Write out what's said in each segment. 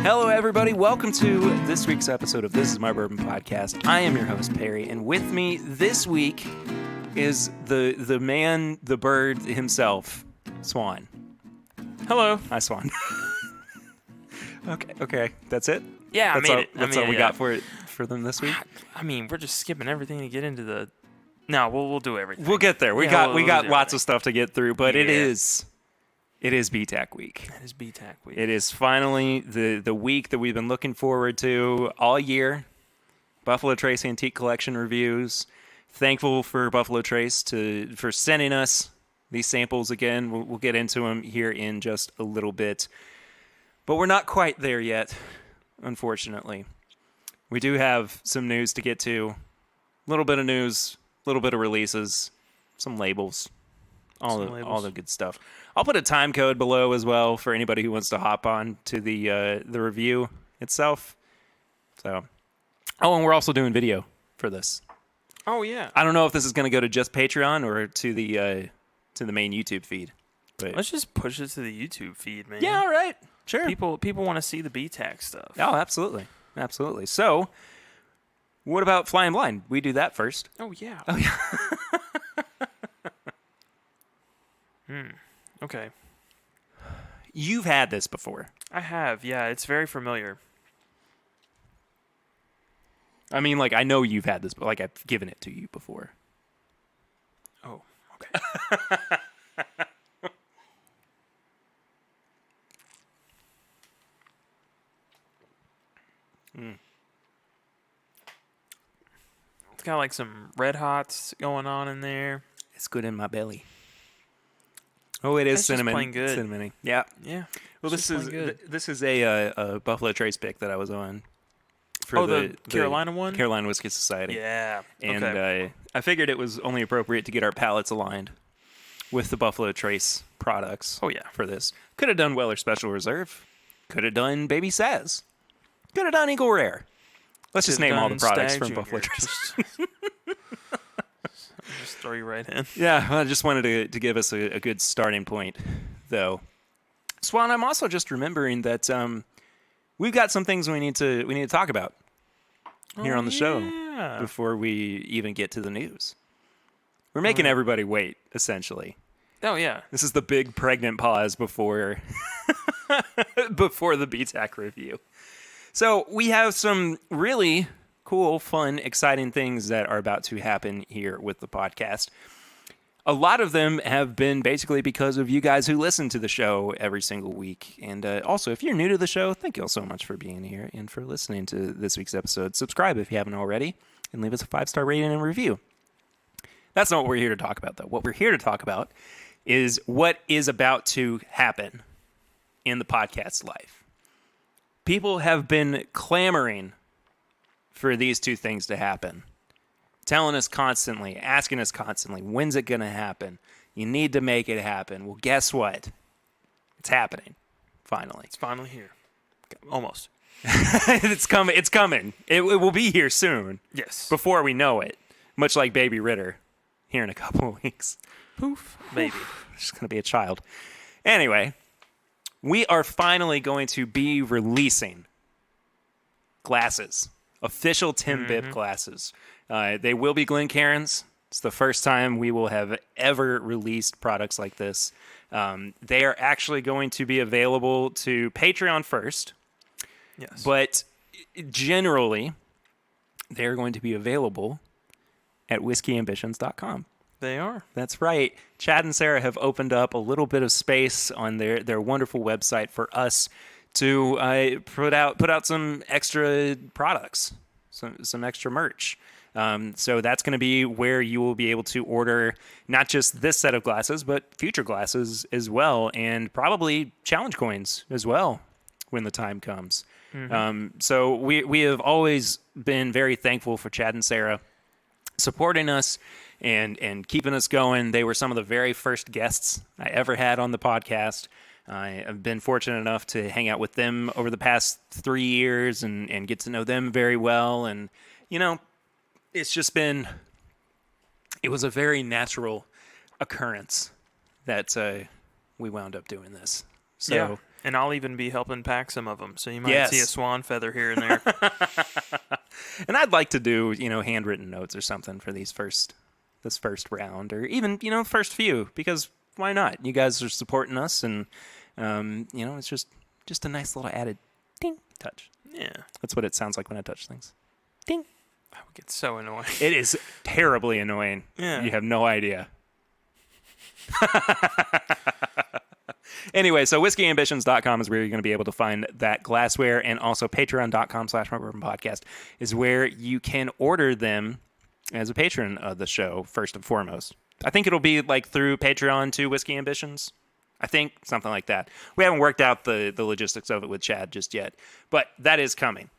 Hello, everybody. Welcome to this week's episode of This Is My Bourbon Podcast. I am your host, Perry, and with me this week is the man, the bird himself, Swan. Hello. Hi, Swan. Okay. That's it? Yeah, that's I made all, it. That's all we got for them this week? I mean, we're just skipping everything to get into the... No, we'll do everything. We'll get there. We got lots of stuff to get through, but yeah. It is BTAC week. It is BTAC week. It is finally the week that we've been looking forward to all year. Buffalo Trace Antique Collection reviews. Thankful for Buffalo Trace for sending us these samples again. We'll get into them here in just a little bit. But we're not quite there yet, unfortunately. We do have some news to get to. A little bit of news, a little bit of releases, some labels, all the good stuff. I'll put a time code below as well for anybody who wants to hop on to the review itself. So, and we're also doing video for this. Oh yeah. I don't know if this is going to go to just Patreon or to the main YouTube feed. But Let's just push it to the YouTube feed, man. yeah, all right, sure. People want to see the BTAC stuff. Oh, absolutely. So, what about Flying Blind? We do that first. Oh yeah. Okay. You've had this before. I have. Yeah, it's very familiar. I mean, like, I know you've had this, but like I've given it to you before. Oh, okay. It's got like some Red Hots going on in there. It's good in my belly. Oh, it is That's cinnamon. Just plain good. Cinnamony. Yeah. Yeah. Well, this is a Buffalo Trace pick that I was on for the Carolina one? Carolina Whiskey Society. Yeah. And okay. I figured it was only appropriate to get our palates aligned with the Buffalo Trace products. Oh, yeah. For this. Could have done Weller Special Reserve. Could have done Baby Saz. Could have done Eagle Rare. Let's just name all the products Stag from Junior. Buffalo Trace. Just throw you right in. Yeah, I just wanted to give us a good starting point, though. Swan, I'm also just remembering that we've got some things we need to talk about here on the show before we even get to the news. We're making everybody wait, essentially. Oh yeah. This is the big pregnant pause before before the BTAC review. So we have some really cool, fun, exciting things that are about to happen here with the podcast. A lot of them have been basically because of you guys who listen to the show every single week. And also, if you're new to the show, thank you all so much for being here and for listening to this week's episode. Subscribe if you haven't already and leave us a 5-star rating and review. That's not what we're here to talk about, though. What we're here to talk about is what is about to happen in the podcast life. People have been clamoring for these two things to happen. Telling us constantly, asking us constantly, when's it going to happen? You need to make it happen. Well, guess what? It's happening. Finally. It's finally here. Almost. It's coming. It will be here soon. Yes. Before we know it. Much like Baby Ritter here in a couple of weeks. Poof. Baby. She's going to be a child. Anyway, we are finally going to be releasing glasses. Official Tim Bibb glasses. They will be Glencairns. It's the first time we will have ever released products like this. They are actually going to be available to Patreon first. Yes. But generally, they're going to be available at whiskeyambitions.com. They are. That's right. Chad and Sarah have opened up a little bit of space on their wonderful website for us to put out some extra products, some extra merch. So that's going to be where you will be able to order not just this set of glasses, but future glasses as well, and probably challenge coins as well when the time comes. So we have always been very thankful for Chad and Sarah supporting us and keeping us going. They were some of the very first guests I ever had on the podcast. I have been fortunate enough to hang out with them over the past 3 years and get to know them very well. And, you know, it's just been, it was a very natural occurrence that we wound up doing this. So. Yeah. And I'll even be helping pack some of them, so you might Yes. see a swan feather here and there. And I'd like to do, handwritten notes or something for this first round, or even, first few, because why not? You guys are supporting us, and it's just a nice little added ding touch. Yeah. That's what it sounds like when I touch things. Ding. I would get so annoying. It is terribly annoying. Yeah. You have no idea. Anyway, so whiskeyambitions.com is where you're going to be able to find that glassware, and also patreon.com/mybourbonpodcast is where you can order them as a patron of the show, first and foremost. I think it'll be like through Patreon to Whiskey Ambitions. I think something like that. We haven't worked out the logistics of it with Chad just yet, but that is coming.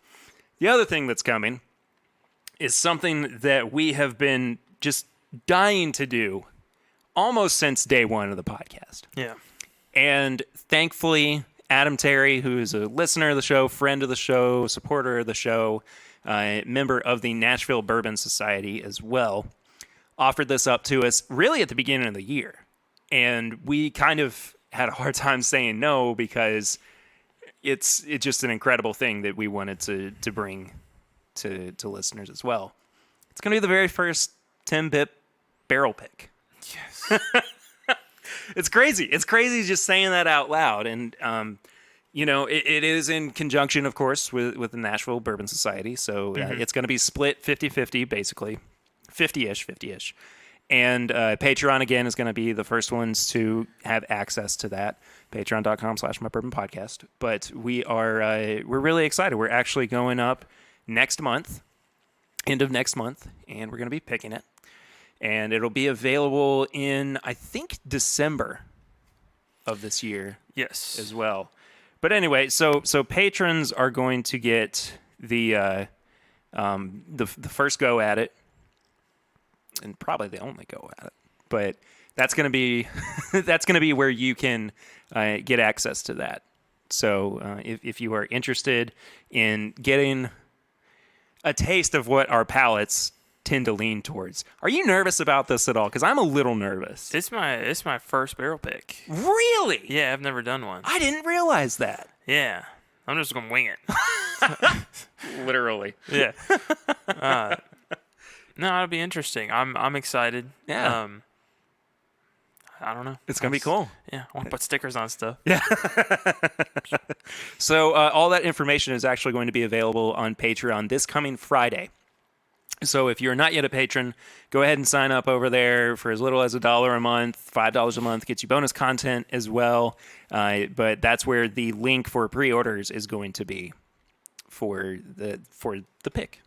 The other thing that's coming is something that we have been just dying to do almost since day one of the podcast. Yeah. And thankfully, Adam Terry, who is a listener of the show, friend of the show, supporter of the show, member of the Nashville Bourbon Society as well, offered this up to us really at the beginning of the year. And we kind of had a hard time saying no, because it's just an incredible thing that we wanted to bring to listeners as well. It's going to be the very first 10-bip barrel pick. Yes. It's crazy. It's crazy just saying that out loud. And, it is in conjunction, of course, with the Nashville Bourbon Society. So it's going to be split 50-50, basically. 50-ish. And Patreon, again, is going to be the first ones to have access to that. Patreon.com/mybourbonpodcast. But we're really excited. We're actually going up next month, end of next month, and we're going to be picking it. And it'll be available in, I think, December of this year. Yes. As well. But anyway, so patrons are going to get the first go at it, and probably the only go at it. But that's going to be where you can get access to that. So if you are interested in getting a taste of what our palates tend to lean towards. Are you nervous about this at all? Because I'm a little nervous. It's my first barrel pick. Really? Yeah, I've never done one. I didn't realize that. Yeah. I'm just going to wing it. Literally. Yeah. No, it'll be interesting. I'm excited. Yeah. I don't know. It's going to be cool. Yeah. I want to put stickers on stuff. Yeah. So all that information is actually going to be available on Patreon this coming Friday. So if you're not yet a patron, go ahead and sign up over there for as little as $1 a month. $5 a month gets you bonus content as well. But that's where the link for pre-orders is going to be for the pick.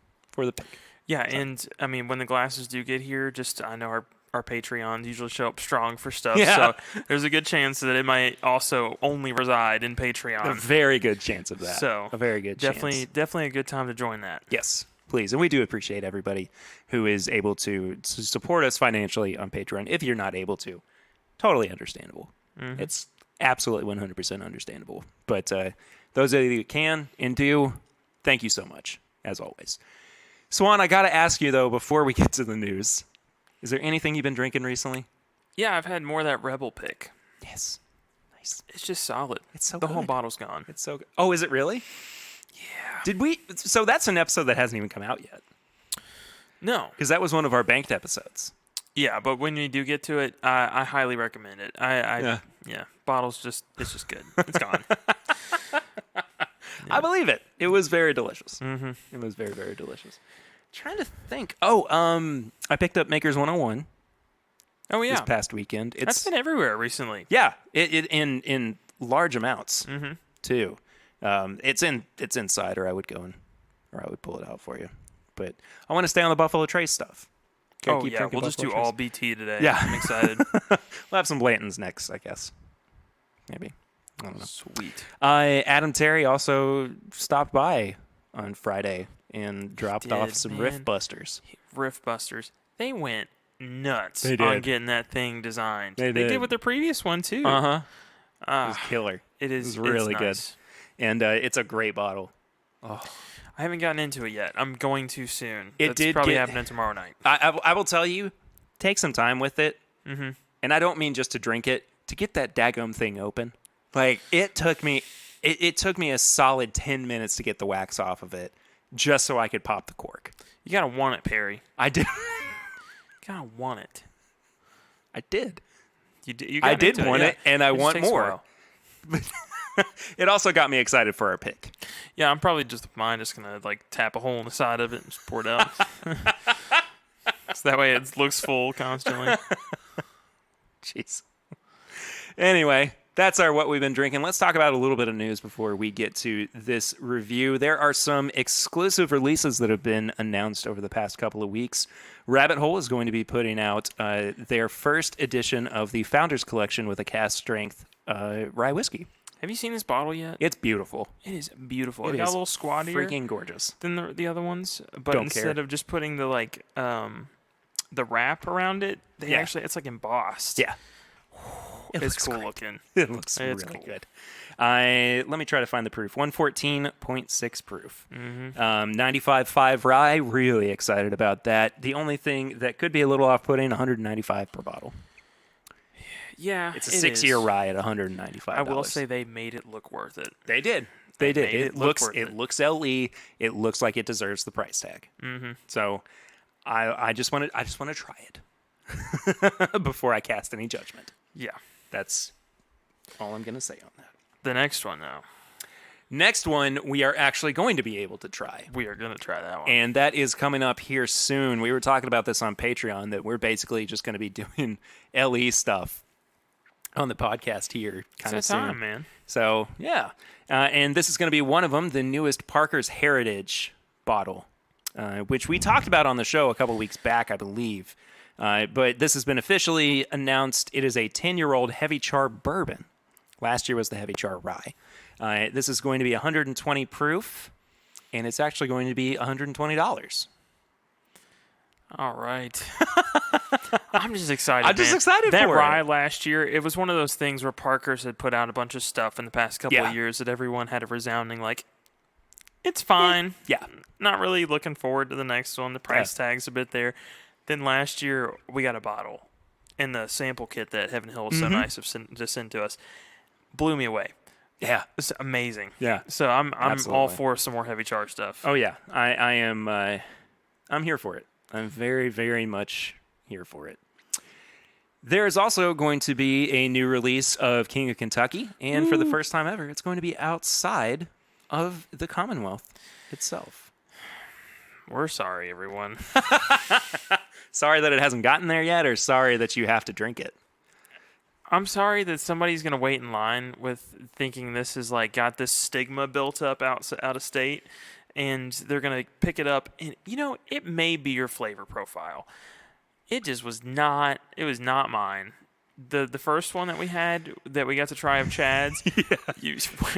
Yeah, and I mean, when the glasses do get here, I know our Patreons usually show up strong for stuff. Yeah. So there's a good chance that it might also only reside in Patreon. A very good chance of that. So a very good chance. Definitely a good time to join that. Yes. Please. And we do appreciate everybody who is able to support us financially on Patreon. If you're not able to, totally understandable. Mm-hmm. It's absolutely 100% understandable. But those of you who can and do, thank you so much, as always. Swan, I got to ask you, though, before we get to the news, is there anything you've been drinking recently? Yeah, I've had more of that Rebel pick. Yes. Nice. It's just solid. It's so the good. whole bottle's gone. It's so good. Oh, is it really? Yeah. So that's an episode that hasn't even come out yet. No. Because that was one of our banked episodes. Yeah, but when you do get to it, I highly recommend it. Yeah, bottle's it's just good. It's gone. Yeah. I believe it. It was very delicious. Mm-hmm. It was very, very delicious. Trying to think. I picked up Maker's 101. Oh yeah. This past weekend. That's been everywhere recently. Yeah, it in large amounts too. It's inside, or I would pull it out for you. But I want to stay on the Buffalo Trace stuff. We'll just do all BT today. Yeah, I'm excited. We'll have some Blantons next, I guess. Maybe. I don't know. Sweet. Adam Terry also stopped by on Friday and dropped off some Riff Busters. Riff Busters. They went nuts on getting that thing designed. They did with their previous one too. It was killer. It was really good. Nice. And it's a great bottle. Oh. I haven't gotten into it yet. I'm going to soon. It's probably happening tomorrow night. I will tell you, take some time with it. Mm-hmm. And I don't mean just to drink it, to get that daggum thing open. Like it took me a solid 10 minutes to get the wax off of it, just so I could pop the cork. You gotta want it, Perry. I did. You gotta want it. I did. You did. I did want it, and I It just want takes a more. while. It also got me excited for our pick. Yeah, I'm probably just gonna like tap a hole in the side of it and just pour it out. So that way it looks full constantly. Jeez. Anyway, that's our what we've been drinking. Let's talk about a little bit of news before we get to this review. There are some exclusive releases that have been announced over the past couple of weeks. Rabbit Hole is going to be putting out their first edition of the Founders Collection with a cast strength rye whiskey. Have you seen this bottle yet? It's beautiful. It is beautiful. It It got a is little squattier freaking gorgeous. than the other ones, but Don't instead care. of just putting the wrap around it, it's like embossed. Yeah. It It's looks cool great. looking. It looks It's really cool. good. Let me try to find the proof. 114.6 proof. 95.5 rye. Really excited about that. The only thing that could be a little off-putting, 195 per bottle. Yeah, It's a 6-year rye at $195. I will say they made it look worth it. They did. They did. made It it look looks. worth It it. looks LE. It looks like it deserves the price tag. Mm-hmm. So, I just want to try it before I cast any judgment. Yeah. That's all I'm going to say on that. The next one, though, Next one, we are actually going to be able to try. we are gonna try that one. And that is coming up here soon. We were talking about this on Patreon, that we're basically just going to be doing LE stuff on the podcast here kind of it's that soon. time, man. So, yeah. And this is going to be one of them, the newest Parker's Heritage bottle, which we talked about on the show a couple weeks back, I believe. But this has been officially announced. It is a 10-year-old heavy char bourbon. Last year was the heavy char rye. This is going to be 120 proof, and it's actually going to be $120. All right. I'm just excited. I'm just man. excited that for rye it. last year. It was one of those things where Parker's had put out a bunch of stuff in the past couple Yeah. of years that everyone had a resounding like, it's fine. Yeah. Not really looking forward to the next one. The price tag's a bit there. Then last year we got a bottle, and the sample kit that Heaven Hill was so nice to send to us blew me away. Yeah. It's amazing. Yeah. So I'm all Absolutely. for some more heavy charge stuff. Oh, yeah. I am I'm here for it. I'm very, very much here for it. There is also going to be a new release of King of Kentucky, and for the first time ever, it's going to be outside of the Commonwealth itself. We're sorry, everyone. Sorry that it hasn't gotten there yet, or sorry that you have to drink it? I'm sorry that somebody's going to wait in line with thinking this is like got this stigma built up out of state, and they're going to pick it up. And, it may be your flavor profile. It just was not, it was not mine. The first one that we had that we got to try of Chad's,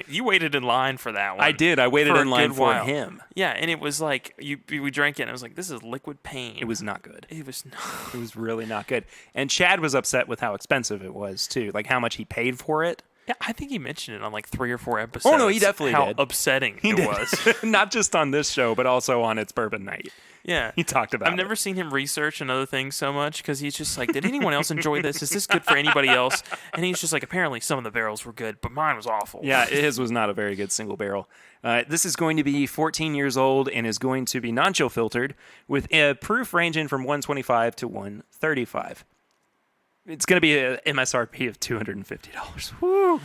you waited in line for that one. I did. I waited for a in line good for while. him. Yeah, and it was like, we drank it, and it was like, this is liquid pain. It was not good. It was not. It was really not good. And Chad was upset with how expensive it was, too. Like, how much he paid for it. Yeah, I think he mentioned it on like 3 or 4 episodes. Oh, no, he definitely how did. upsetting it did. was. Not just on this show, but also on its bourbon night. Yeah. He talked about I've never seen him research and other things so much because he's just like, did anyone else enjoy this? Is this good for anybody else? And he's just like, apparently some of the barrels were good, but mine was awful. Yeah, his was not a very good single barrel. This is going to be 14 years old and is going to be non-chill filtered with a proof ranging from 125 to 135. It's going to be an MSRP of $250. Woo!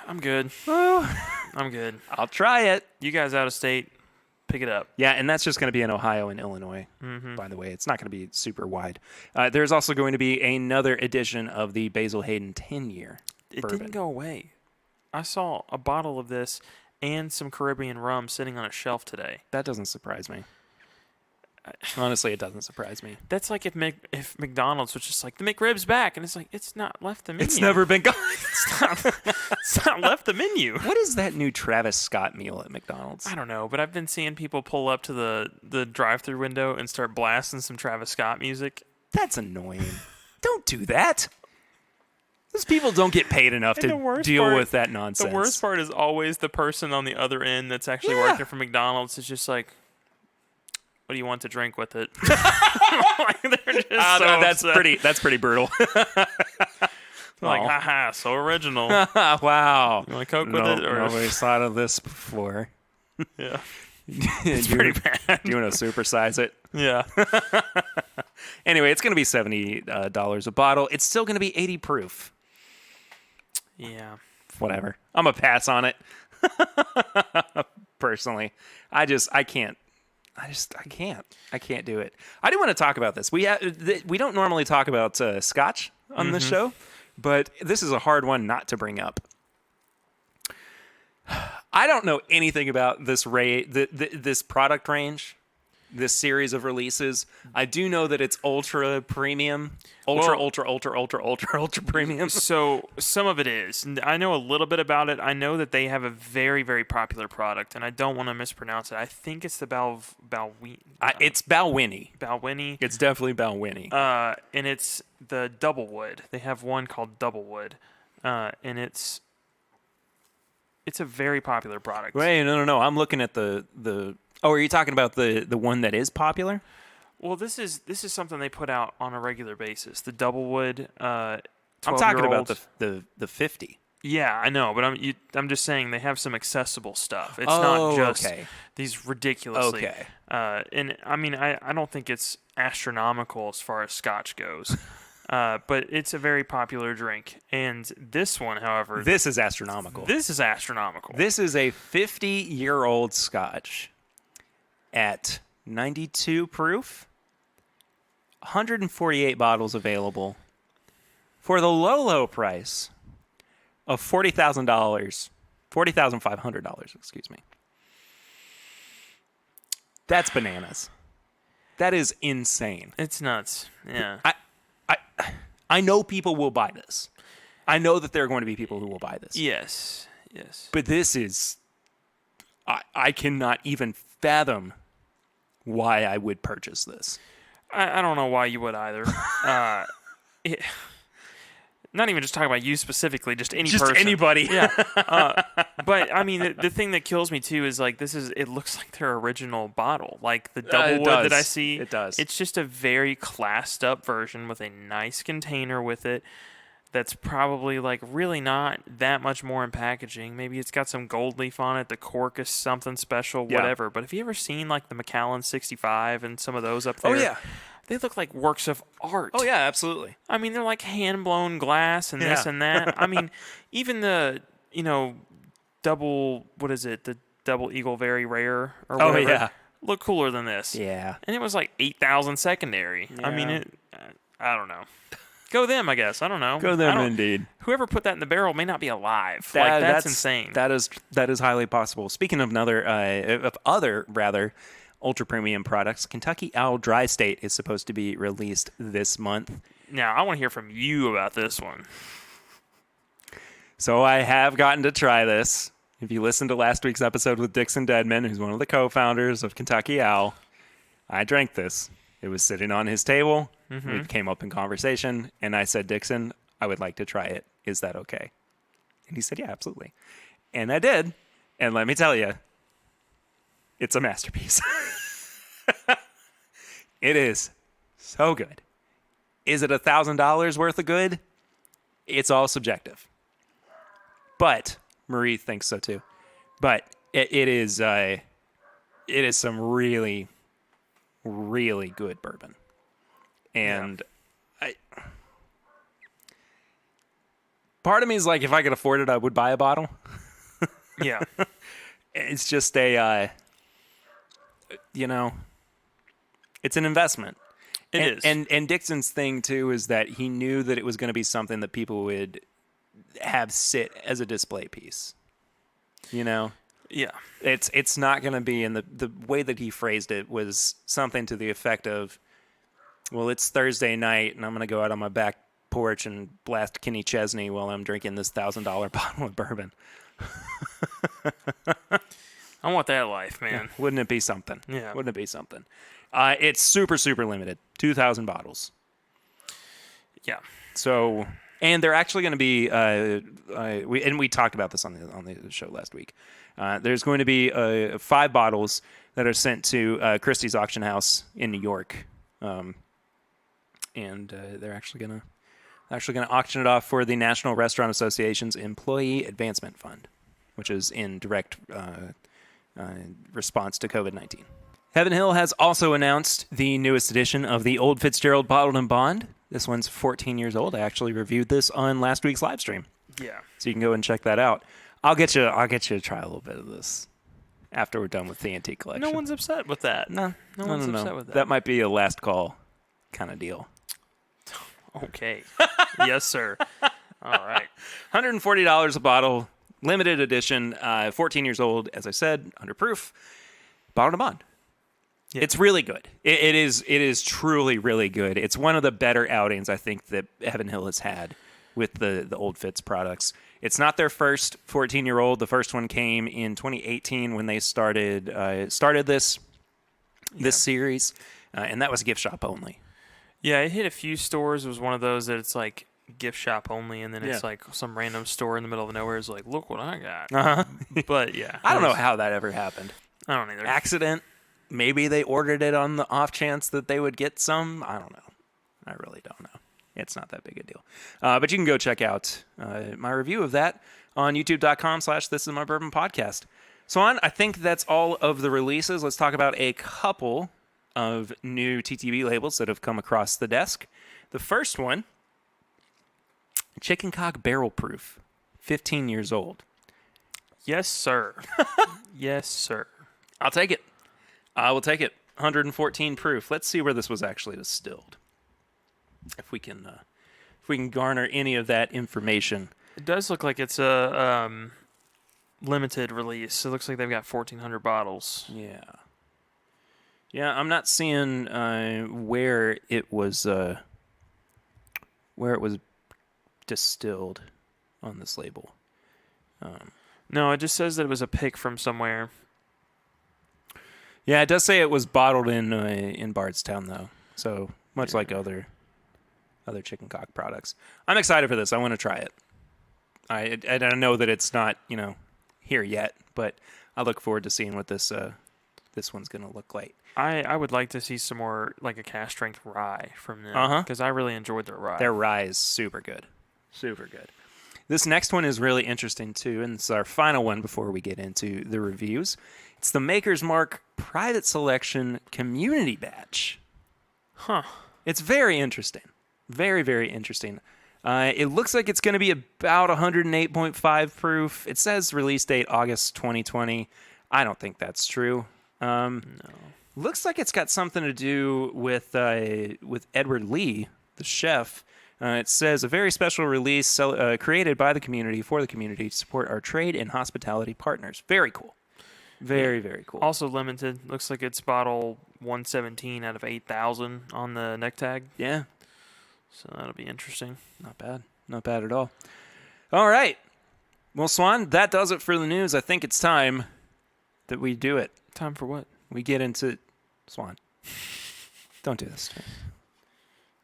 I'm good. Woo. I'm good. I'll try it. You guys out of state, pick it up. Yeah, and that's just going to be in Ohio and Illinois, by the way. It's not going to be super wide. There's also going to be another edition of the Basil Hayden 10-year It bourbon. didn't go away. I saw a bottle of this and some Caribbean rum sitting on a shelf today. That doesn't surprise me. Honestly, it doesn't surprise me. That's like if McDonald's was just like, the McRib's back, and it's like, it's not left the menu. It's never been gone. It's not left the menu. What is that new Travis Scott meal at McDonald's? I don't know, but I've been seeing people pull up to the drive-through window and start blasting some Travis Scott music. That's annoying. Don't do that. Those people don't get paid enough And the to worst deal part- with that nonsense. The worst part is always the person on the other end that's actually Yeah. working for McDonald's is just like, what do you want to drink with it? Like, they're just so that's upset. pretty brutal. Like, Oh. haha, so original. Wow. You want a Coke with it? Or Nobody's thought of this before. yeah, Do it's you- pretty bad. Do you want to supersize it? Yeah. Anyway, it's going to be $70 a bottle. It's still going to be 80 proof. Yeah. Whatever. I'm a pass on it. Personally, I can't. I can't do it. I do want to talk about this. We don't normally talk about Scotch on this show, but this is a hard one not to bring up. I don't know anything about this this product range, this series of releases. I do know that it's ultra premium, ultra premium. So some of it is. I know a little bit about it. I know that they have a very, very popular product, and I don't want to mispronounce it. I think it's the It's Balwinnie. Balwinnie. It's definitely Balwinnie. And it's the Doublewood. They have one called Doublewood, and it's a very popular product. Wait, no. I'm looking at the. Oh, are you talking about the one that is popular? Well, this is something they put out on a regular basis. The Doublewood. I'm talking about the 50. Yeah, I know, but I'm just saying they have some accessible stuff. It's not just these ridiculously. Okay. And I mean, I don't think it's astronomical as far as Scotch goes, but it's a very popular drink. And this one, however, This is astronomical. This is astronomical. This is a 50-year-old Scotch at 92 proof, 148 bottles available for the low price of $40,000, $40,500, excuse me. That's bananas. That is insane. It's nuts. Yeah. I know people will buy this. I know that there are going to be people who will buy this. Yes. But this is... I cannot even fathom why I would purchase this. I don't know why you would either. Not even just talking about you specifically, just any person. Anybody. Yeah. But I mean, the thing that kills me too is like it looks like their original bottle, like the Doublewood that I see. It does. It's just a very classed up version with a nice container with it. That's probably like really not that much more in packaging. Maybe it's got some gold leaf on it. The cork is something special, whatever. Yeah. But have you ever seen like the Macallan 65 and some of those up there? Oh, yeah. They look like works of art. Oh, yeah, absolutely. I mean, they're like hand-blown glass and this and that. I mean, even the, double, what is it? The Double Eagle Very Rare or whatever. Oh, yeah. Look cooler than this. Yeah. And it was like 8,000 secondary. Yeah. I mean, I don't know. Go them, I guess. I don't know. Go them, indeed. Whoever put that in the barrel may not be alive. That's insane. That is highly possible. Speaking of other ultra premium products, Kentucky Owl Dry State is supposed to be released this month. Now, I want to hear from you about this one. So I have gotten to try this. If you listened to last week's episode with Dixon Deadman, who's one of the co-founders of Kentucky Owl, I drank this. It was sitting on his table. Mm-hmm. We came up in conversation, and I said, Dixon, I would like to try it. Is that okay? And he said, yeah, absolutely. And I did. And let me tell you, it's a masterpiece. It is so good. Is it $1,000 worth of good? It's all subjective. But Marie thinks so too. But it is some really, really good bourbon. And part of me is like, if I could afford it, I would buy a bottle. Yeah. It's just it's an investment. It is. And Dixon's thing, too, is that he knew that it was going to be something that people would have sit as a display piece. Yeah. It's not going to be, and the way that he phrased it was something to the effect of, well, it's Thursday night, and I'm going to go out on my back porch and blast Kenny Chesney while I'm drinking this $1,000 bottle of bourbon. I want that life, man. Wouldn't it be something? Yeah. Wouldn't it be something? It's super, super limited. 2,000 bottles. Yeah. So, and they're actually going to be, we talked about this on the show last week. There's going to be 5 bottles that are sent to Christie's Auction House in New York. And they're actually going Actually going to auction it off for the National Restaurant Association's Employee Advancement Fund, which is in direct response to COVID-19. Heaven Hill has also announced the newest edition of the Old Fitzgerald Bottled and Bond. This one's 14 years old. I actually reviewed this on last week's live stream. Yeah. So you can go and check that out. I'll get you to try a little bit of this after we're done with the antique collection. No one's upset with that. No one's upset with that. That might be a last call kind of deal. Okay. Yes, sir. All right. $140 a bottle, limited edition, 14 years old, as I said, under proof, bottled and bond. Yeah. It's really good. It is truly really good. It's one of the better outings I think that Heaven Hill has had with the Old Fitz products. It's not their first 14-year-old. The first one came in 2018 when they started this series, and that was gift shop only. Yeah, it hit a few stores. It was one of those that it's like gift shop only, and then it's like some random store in the middle of nowhere is like, look what I got. Uh-huh. But yeah. I don't know how that ever happened. I don't either. Accident. Maybe they ordered it on the off chance that they would get some. I don't know. I really don't know. It's not that big a deal. But you can go check out my review of that on youtube.com/thisismybourbonpodcast. Swan, I think that's all of the releases. Let's talk about a couple of new TTB labels that have come across the desk. The first one, Chicken Cock Barrel Proof, 15 years old. Yes, sir. Yes, sir. I'll take it. I will take it. 114 proof. Let's see where this was actually distilled. If we can garner any of that information. It does look like it's a limited release. It looks like they've got 1,400 bottles. Yeah. Yeah, I'm not seeing where it was distilled on this label. No, it just says that it was a pick from somewhere. Yeah, it does say it was bottled in Bardstown though. So much like other chicken cock products. I'm excited for this. I want to try it. I know that it's not here yet, but I look forward to seeing what this one's going to look like. I would like to see some more like a cask strength rye from them because I really enjoyed their rye. Their rye is super good. Super good. This next one is really interesting too, and it's our final one before we get into the reviews. It's the Maker's Mark Private Selection Community Batch. Huh. It's very interesting. Very, very interesting. It looks like it's going to be about 108.5 proof. It says release date August 2020. I don't think that's true. No. Looks like it's got something to do with Edward Lee, the chef. It says a very special release created by the community for the community to support our trade and hospitality partners. Very cool. Very, very cool. Also limited. Looks like it's bottle 117 out of 8,000 on the neck tag. Yeah. So that'll be interesting. Not bad. Not bad at all. All right. Well, Swan, that does it for the news. I think it's time that we do it. Time for what? We get into... Swan, don't do this to me.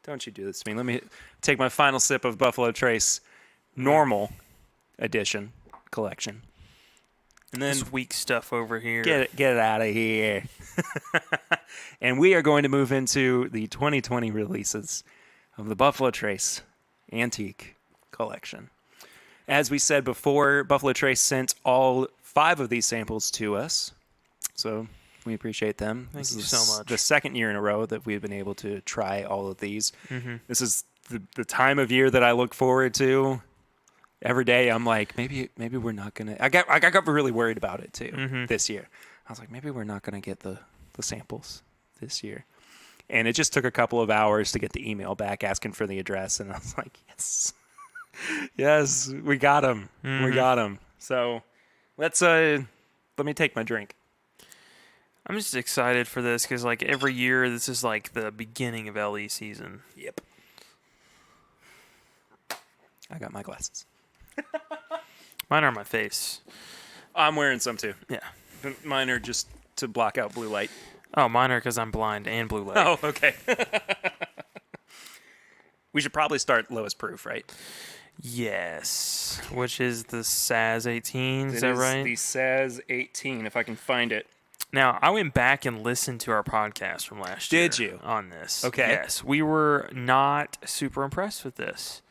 Don't you do this to me. Let me take my final sip of Buffalo Trace Normal Edition collection. And then this weak stuff over here. Get it out of here. And we are going to move into the 2020 releases of the Buffalo Trace Antique Collection. As we said before, Buffalo Trace sent all 5 of these samples to us. So we appreciate them. Thank you so much. The second year in a row that we've been able to try all of these. Mm-hmm. This is the time of year that I look forward to. Every day I'm like, maybe we're not going to... I got really worried about it too this year. I was like, maybe we're not going to get the samples this year. And it just took a couple of hours to get the email back asking for the address. And I was like, yes. Yes, we got them. Mm-hmm. We got them. So let me take my drink. I'm just excited for this because, like, every year this is like the beginning of LE season. Yep. I got my glasses. Mine are on my face. I'm wearing some too. Yeah. Mine are just to block out blue light. Oh, mine are because I'm blind and blue light. Oh, okay. We should probably start lowest proof, right? Yes. Which is the SAS 18, is that It right? is the SAS 18, if I can find it. Now, I went back and listened to our podcast from last year. Did you? On this. Okay. Yes. We were not super impressed with this.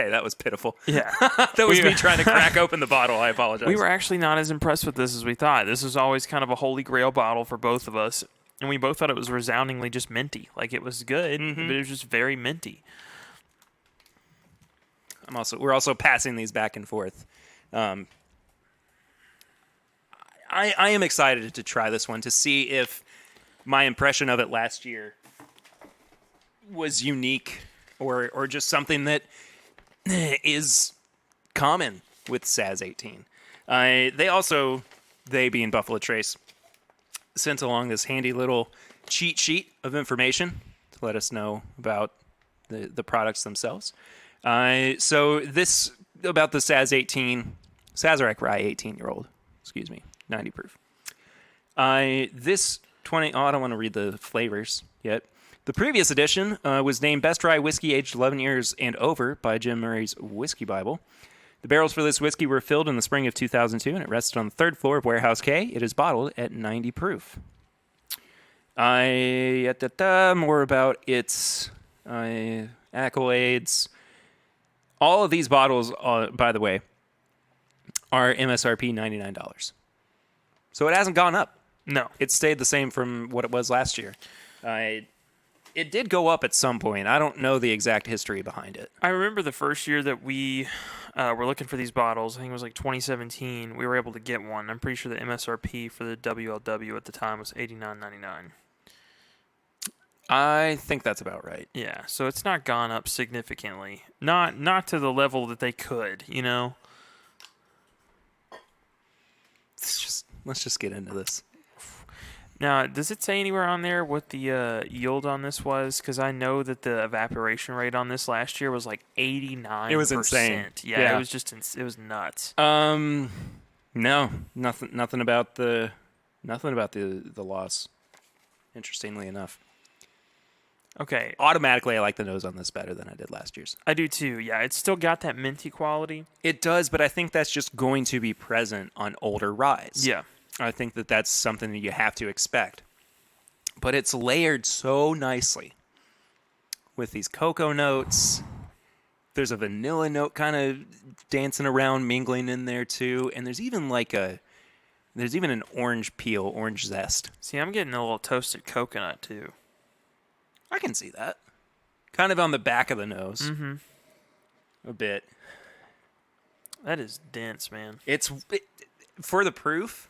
Okay, that was pitiful. Yeah. That was me trying to crack open the bottle. I apologize. We were actually not as impressed with this as we thought. This was always kind of a holy grail bottle for both of us. And we both thought it was resoundingly just minty. Like, it was good, but it was just very minty. We're also passing these back and forth. I am excited to try this one to see if my impression of it last year was unique or just something that is common with Saz 18. They being Buffalo Trace, sent along this handy little cheat sheet of information to let us know about the products themselves. So this about the Saz 18, Sazerac Rye 18-year-old, 90 proof. This 20, I don't want to read the flavors yet. The previous edition was named Best Rye Whiskey Aged 11 Years and Over by Jim Murray's Whiskey Bible. The barrels for this whiskey were filled in the spring of 2002, and it rested on the third floor of Warehouse K. It is bottled at 90 proof. More about its accolades. All of these bottles, by the way, are MSRP $99. So it hasn't gone up. No. It stayed the same from what it was last year. It did go up at some point. I don't know the exact history behind it. I remember the first year that we were looking for these bottles. I think it was like 2017. We were able to get one. I'm pretty sure the MSRP for the WLW at the time was $89.99. I think that's about right. Yeah, so it's not gone up significantly. Not to the level that they could, you know. Let's just get into this. Now, does it say anywhere on there what the yield on this was? Because I know that the evaporation rate on this last year was like 89%. It was insane. Yeah, it was just it was nuts. No, nothing about the loss. Interestingly enough. Okay. Automatically, I like the nose on this better than I did last year's. I do too. Yeah, it's still got that minty quality. It does, but I think that's just going to be present on older ryes. Yeah. I think that's something that you have to expect. But it's layered so nicely with these cocoa notes. There's a vanilla note kind of dancing around, mingling in there too, and there's even an orange peel, orange zest. See, I'm getting a little toasted coconut too. I can see that. Kind of on the back of the nose. Mm-hmm. A bit. That is dense, man. For the proof,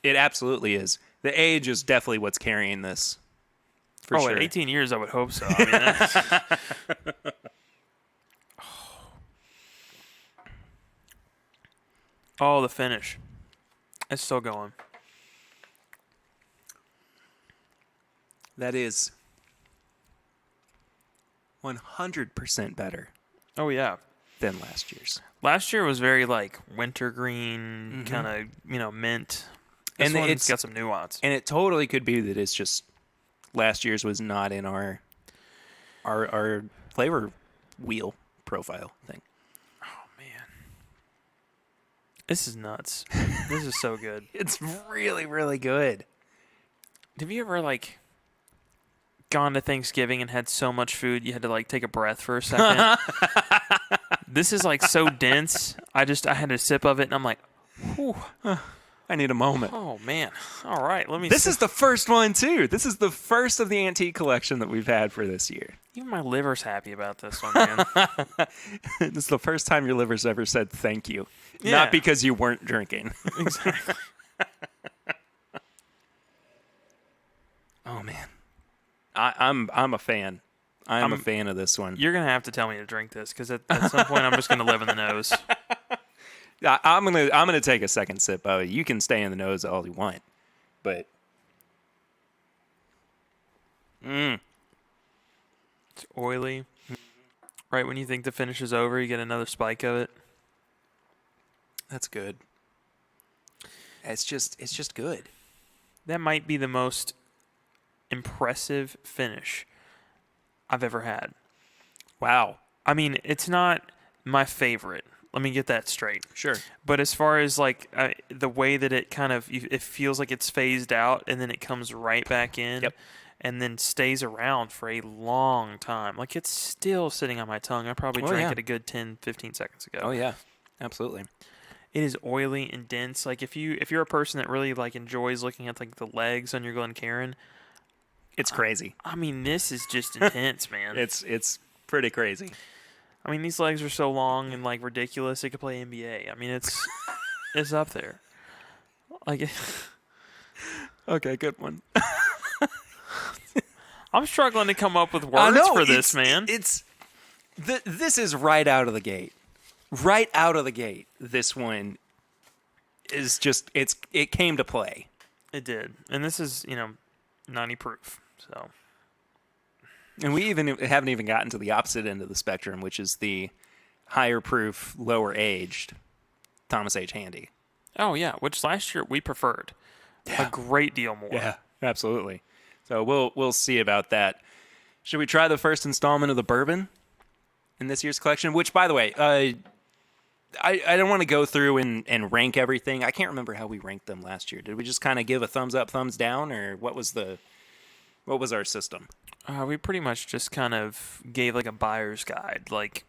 it absolutely is. The age is definitely what's carrying this. For sure. At 18 years, I would hope so. I mean, that's... Oh, the finish. It's still going. That is 100% better. Oh, yeah. Than last year's. Last year was very like wintergreen, kind of, mint. This one's got some nuance. And it totally could be that it's just last year's was not in our flavor wheel profile thing. Oh, man. This is nuts. This is so good. It's really, really good. Have you ever, gone to Thanksgiving and had so much food you had to, take a breath for a second? This is, so dense. I had a sip of it, and I'm like, whew. I need a moment. Oh, man. All right, let me This is the first one, too. This is the first of the antique collection that we've had for this year. Even my liver's happy about this one, man. This is the first time your liver's ever said thank you. Yeah. Not because you weren't drinking. Exactly. Oh, man. I'm a fan. I'm a fan of this one. You're going to have to tell me to drink this, because at some point I'm just going to live in the nose. I'm gonna take a second sip of it. You can stay in the nose all you want, but it's oily. Right when you think the finish is over, you get another spike of it. That's good. It's just good. That might be the most impressive finish I've ever had. Wow. I mean, it's not my favorite. Let me get that straight. Sure. But as far as the way that it kind of, it feels like it's phased out and then it comes right back in. Yep. and then stays around for a long time. Like, it's still sitting on my tongue. I probably drank it a good 10, 15 seconds ago. Oh, yeah. Absolutely. It is oily and dense. Like, if you're a person that really, like, enjoys looking at, like, the legs on your Glencairn, It's crazy. I mean, this is just intense, man. It's pretty crazy. I mean, these legs are so long and, like, ridiculous. It could play NBA. I mean, it's up there. Like, Okay, good one. I'm struggling to come up with words for this, man. This is right out of the gate. Right out of the gate. This one is just it came to play. It did. And this is, 90 proof. So, And we haven't even gotten to the opposite end of the spectrum, which is the higher proof, lower aged Thomas H Handy. oh yeah, which last year we preferred a great deal more. Yeah, absolutely. So we'll see about that. Should we try the first installment of the bourbon in this year's collection? Which, by the way, I don't want to go through and rank everything. I can't remember how we ranked them last year. Did we just kind of give a thumbs up, thumbs down, or what was our system? We pretty much just kind of gave like a buyer's guide, like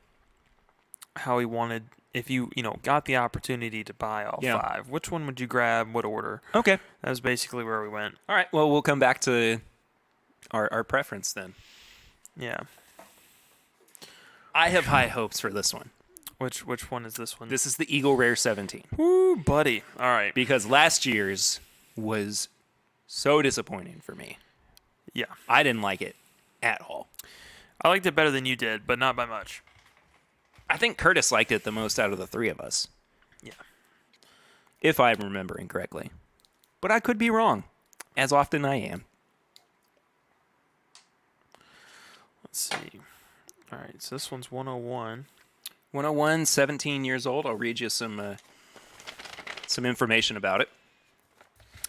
how we wanted. If you got the opportunity to buy all five, which one would you grab? What order? Okay. That was basically where we went. All right. Well, we'll come back to our preference then. Yeah. I have high hopes for this one. Which one is this one? This is the Eagle Rare 17. Woo, buddy. All right. Because last year's was so disappointing for me. Yeah. I didn't like it at all. I liked it better than you did, but not by much. I think Curtis liked it the most out of the three of us. Yeah. If I'm remembering correctly. But I could be wrong, as often I am. Let's see. All right, so this one's 101. 101, 17 years old. I'll read you some information about it.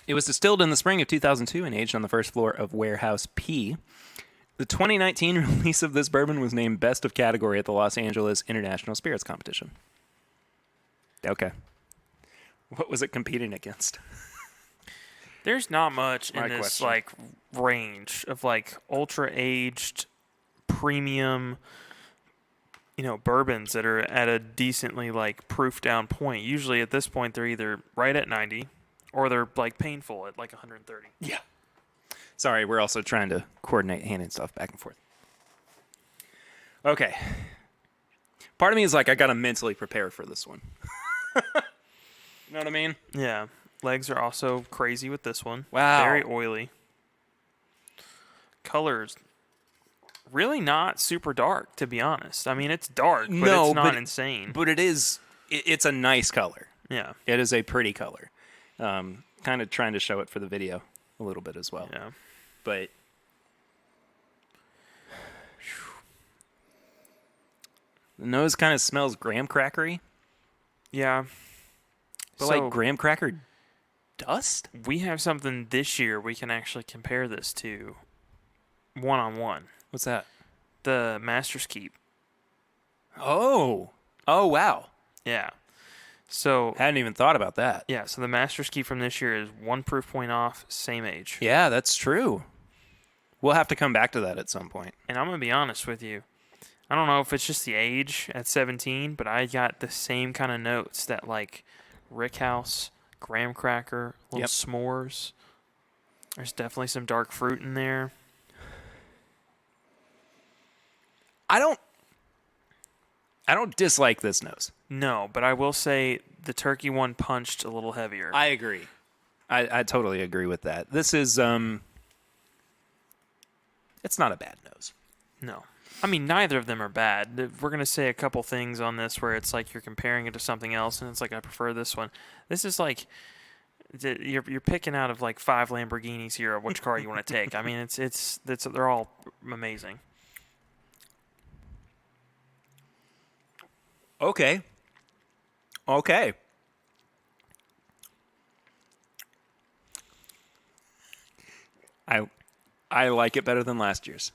It was distilled in the spring of 2002 and aged on the first floor of Warehouse P. The 2019 release of this bourbon was named Best of Category at the Los Angeles International Spirits Competition. Okay. What was it competing against? There's not much in My this question. like range of like ultra aged premium bourbons that are at a decently like proof down point. Usually at this point they're either right at 90 or they're like painful at like 130. Yeah. Sorry, we're also trying to coordinate handing stuff back and forth. Okay. Part of me is like, I got to mentally prepare for this one. You know what I mean? Yeah. Legs are also crazy with this one. Wow. Very oily. Colors really not super dark, to be honest. I mean, it's dark, but it's not insane. But it's a nice color. Yeah. It is a pretty color. Kind of trying to show it for the video a little bit as well. Yeah. But the nose kind of smells graham crackery. Yeah. But like graham cracker dust? We have something this year we can actually compare this to one-on-one. What's that? The Master's Keep. Oh, wow. Yeah. So Hadn't even thought about that. yeah, so the Master's Keep from this year is 1 proof point off, same age. Yeah, that's true. We'll have to come back to that at some point. And I'm going to be honest with you. I don't know if it's just the age at 17, but I got the same kind of notes that like Rickhouse, graham cracker, little s'mores. There's definitely some dark fruit in there. I don't dislike this nose. No, but I will say the turkey one punched a little heavier. I agree. I totally agree with that. This is it's not a bad nose. No. I mean, neither of them are bad. We're going to say a couple things on this where it's like you're comparing it to something else, and it's like, I prefer this one. This is like, you're picking out of like 5 Lamborghinis here of which car you want to take. I mean, they're all amazing. Okay. I like it better than last year's.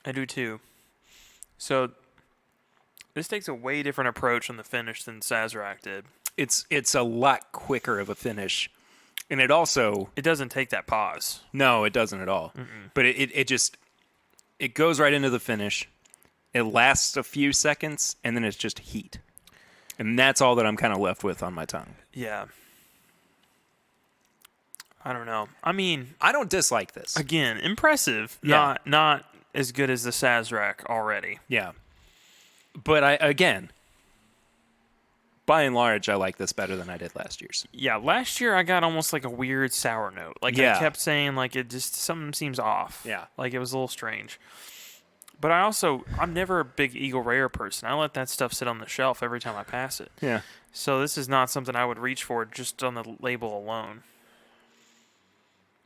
I do too. So this takes a way different approach on the finish than Sazerac did. It's a lot quicker of a finish And it also... It doesn't take that pause. No, it doesn't at all. But it just... It goes right into the finish. It lasts a few seconds, and then it's just heat. And that's all that I'm kind of left with on my tongue. Yeah. I don't know. I mean... I don't dislike this. Again, impressive. Yeah. Not as good as the Sazerac already. Yeah. But again, by and large, I like this better than I did last year's. Yeah, last year I got almost like a weird sour note. Like I kept saying like it just something seems off. Yeah. Like it was a little strange. But I'm never a big Eagle Rare person. I let that stuff sit on the shelf every time I pass it. Yeah. So this is not something I would reach for just on the label alone.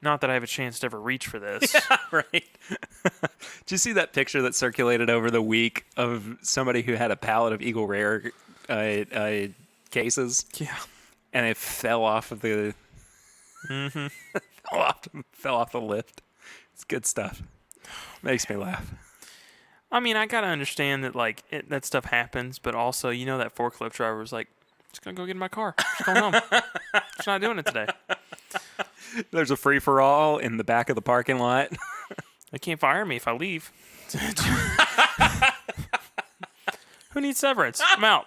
Not that I have a chance to ever reach for this. Yeah, right. Did you see that picture that circulated over the week of somebody who had a pallet of Eagle Rare cases? Yeah. And it fell off of the... fell off the lift. It's good stuff. Makes me laugh. I mean, I gotta understand that like that stuff happens, but also that forklift driver was like, "Just gonna go get in my car. Just going home. Just not doing it today." There's a free-for-all in the back of the parking lot. They can't fire me if I leave. Who needs severance? I'm out.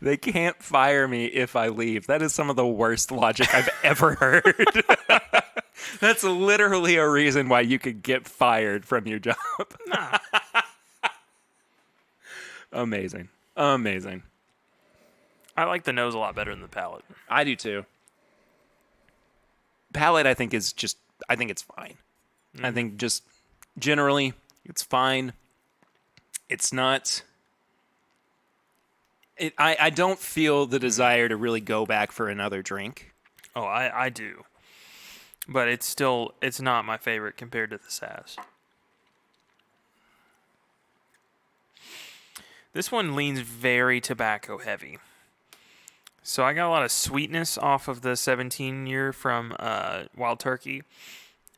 They can't fire me if I leave. That is some of the worst logic I've ever heard. That's literally a reason why you could get fired from your job. Nah. Amazing. I like the nose a lot better than the palate. I do too. Palate, I think it's fine. I think just generally it's fine. It's not... I don't feel the desire to really go back for another drink. Oh, I do. But it's not my favorite compared to the Saz. This one leans very tobacco heavy. So I got a lot of sweetness off of the 17-year from Wild Turkey.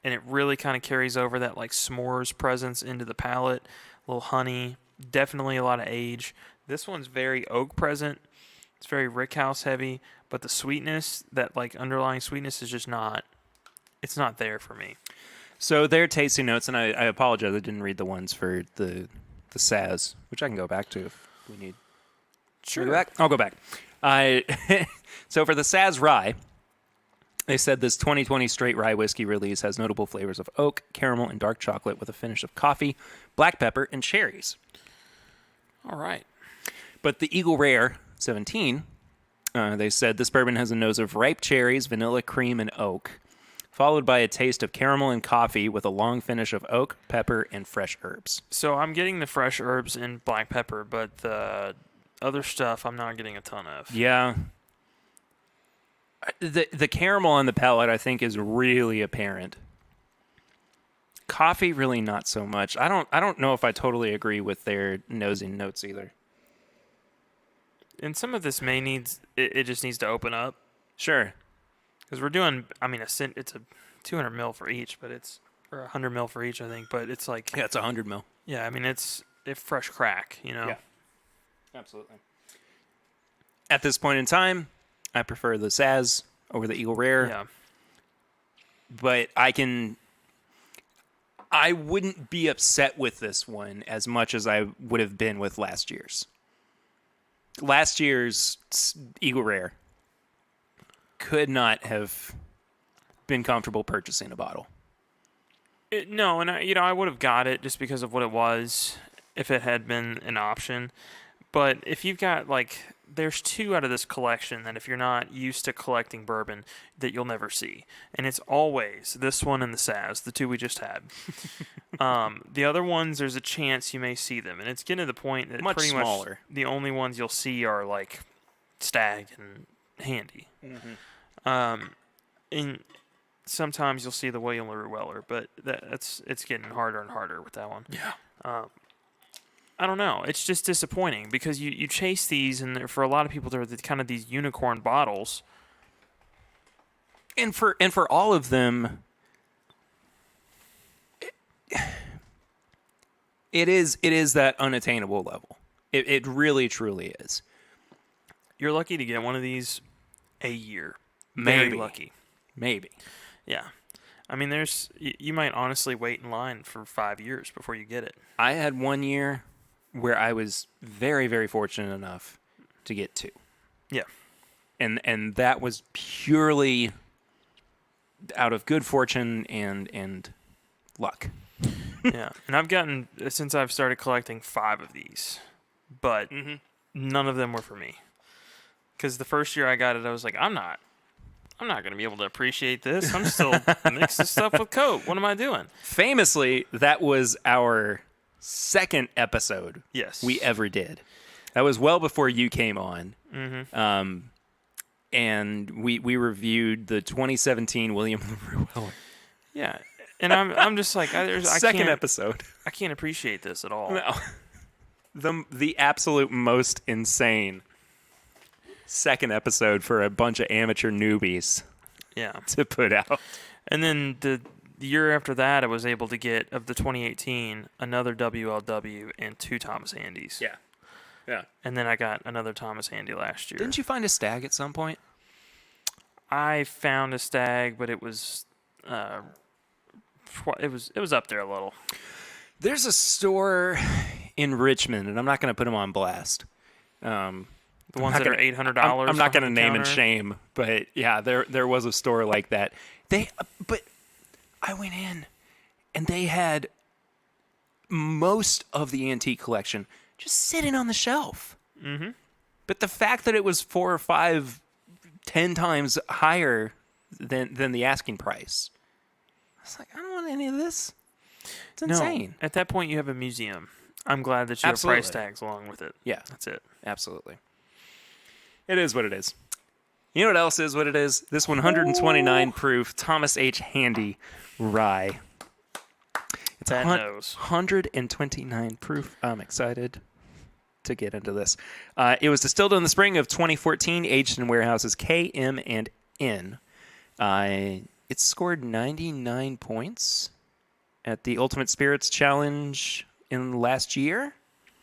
And it really kind of carries over that like s'mores presence into the palate. A little honey. Definitely a lot of age. This one's very oak present. It's very Rickhouse heavy. But the sweetness, that like underlying sweetness is just not... It's not there for me. So their tasting notes, and I apologize, I didn't read the ones for the Saz, which I can go back to if we need. Sure. Go back? I'll go back. So for the Saz Rye, they said this 2020 straight rye whiskey release has notable flavors of oak, caramel, and dark chocolate with a finish of coffee, black pepper, and cherries. All right. But the Eagle Rare 17, they said this bourbon has a nose of ripe cherries, vanilla, cream, and oak, followed by a taste of caramel and coffee with a long finish of oak, pepper, and fresh herbs. So I'm getting the fresh herbs and black pepper, but the other stuff I'm not getting a ton of. Yeah. The caramel on the palate, I think, is really apparent. Coffee, really not so much. I don't know if I totally agree with their nosing notes either. And some of this it just needs to open up. Sure. Because we're doing, it's a 200 mil for each, or 100 mil for each, I think. But it's like... Yeah, it's 100 mil. Yeah, it's fresh crack, Yeah, absolutely. At this point in time, I prefer the Saz over the Eagle Rare. Yeah. But I wouldn't be upset with this one as much as I would have been with last year's. Last year's Eagle Rare could not have been comfortable purchasing a bottle. No, and I would have got it just because of what it was if it had been an option. But if you've got there's two out of this collection that if you're not used to collecting bourbon that you'll never see. And it's always this one and the Saz, the two we just had. The other ones, there's a chance you may see them. And it's getting to the point that Much pretty smaller. much the only ones you'll see are like Stag and Handy. Mm-hmm. And sometimes you'll see the William LaRue Weller, but it's getting harder and harder with that one. Yeah. I don't know. It's just disappointing because you chase these, and for a lot of people, they're kind of these unicorn bottles. And for all of them, it is that unattainable level. It really truly is. You're lucky to get one of these a year. Very Maybe. lucky. Maybe. Yeah. I mean, you might honestly wait in line for 5 years before you get it. I had 1 year where I was very, very fortunate enough to get 2. Yeah. And that was purely out of good fortune and luck. Yeah. And I've gotten, since I've started collecting 5 of these, but none of them were for me. Because the first year I got it, I was like, I'm not going to be able to appreciate this. I'm still mixing stuff with Coke. What am I doing? Famously, that was our second episode Yes. we ever did. That was well before you came on. And we reviewed the 2017 William LaRue Weller. Yeah. And I'm just like, Second episode. I can't appreciate this at all. No. The absolute most insane second episode for a bunch of amateur newbies Yeah. to put out. And then the year after that, I was able to get, of the 2018, another WLW and 2 Thomas Handys. Yeah. Yeah. And then I got another Thomas Handy last year. Didn't you find a stag at some point? I found a stag, but it was up there a little. There's a store in Richmond, and I'm not going to put them on blast. The ones that are $800. I'm not going to name and counter. shame, but yeah, there was a store like that. But I went in, and they had most of the antique collection just sitting on the shelf. Mm-hmm. But the fact that it was 4 or 5, 10 times higher than the asking price, I was like, I don't want any of this. It's insane. No, at that point, you have a museum. I'm glad that you Absolutely. have price tags along with it. Yeah. That's it. Absolutely. It is what it is. You know what else is what it is? This 129 proof Thomas H Handy Rye. It's That nose. 129 proof. I'm excited to get into this. It was distilled in the spring of 2014, aged in warehouses K, M, and N. It scored 99 points at the Ultimate Spirits Challenge in last year.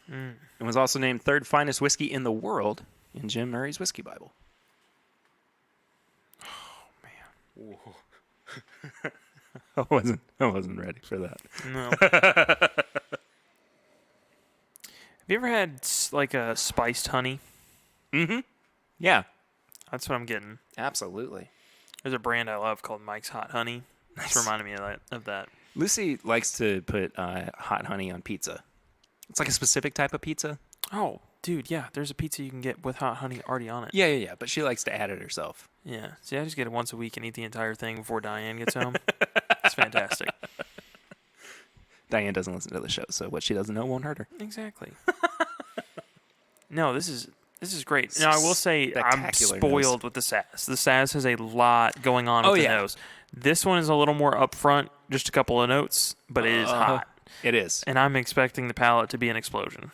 And was also named 3rd finest whiskey in the world in Jim Murray's Whiskey Bible. Oh, man. I wasn't ready for that. No. Have you ever had like a spiced honey? Mm-hmm. Yeah. That's what I'm getting. Absolutely. There's a brand I love called Mike's Hot Honey. Nice. It's reminding me of that. Lucy likes to put hot honey on pizza. It's like a specific type of pizza. Oh, dude, yeah. There's a pizza you can get with hot honey already on it. Yeah. But she likes to add it herself. Yeah. See, I just get it once a week and eat the entire thing before Diane gets home. It's fantastic. Diane doesn't listen to the show, so what she doesn't know won't hurt her. Exactly. No, this is great. Now, I will say I'm Spectacular spoiled with the Saz. The Saz has a lot going on with the nose. This one is a little more upfront, just a couple of notes, but it is hot. It is. And I'm expecting the palate to be an explosion.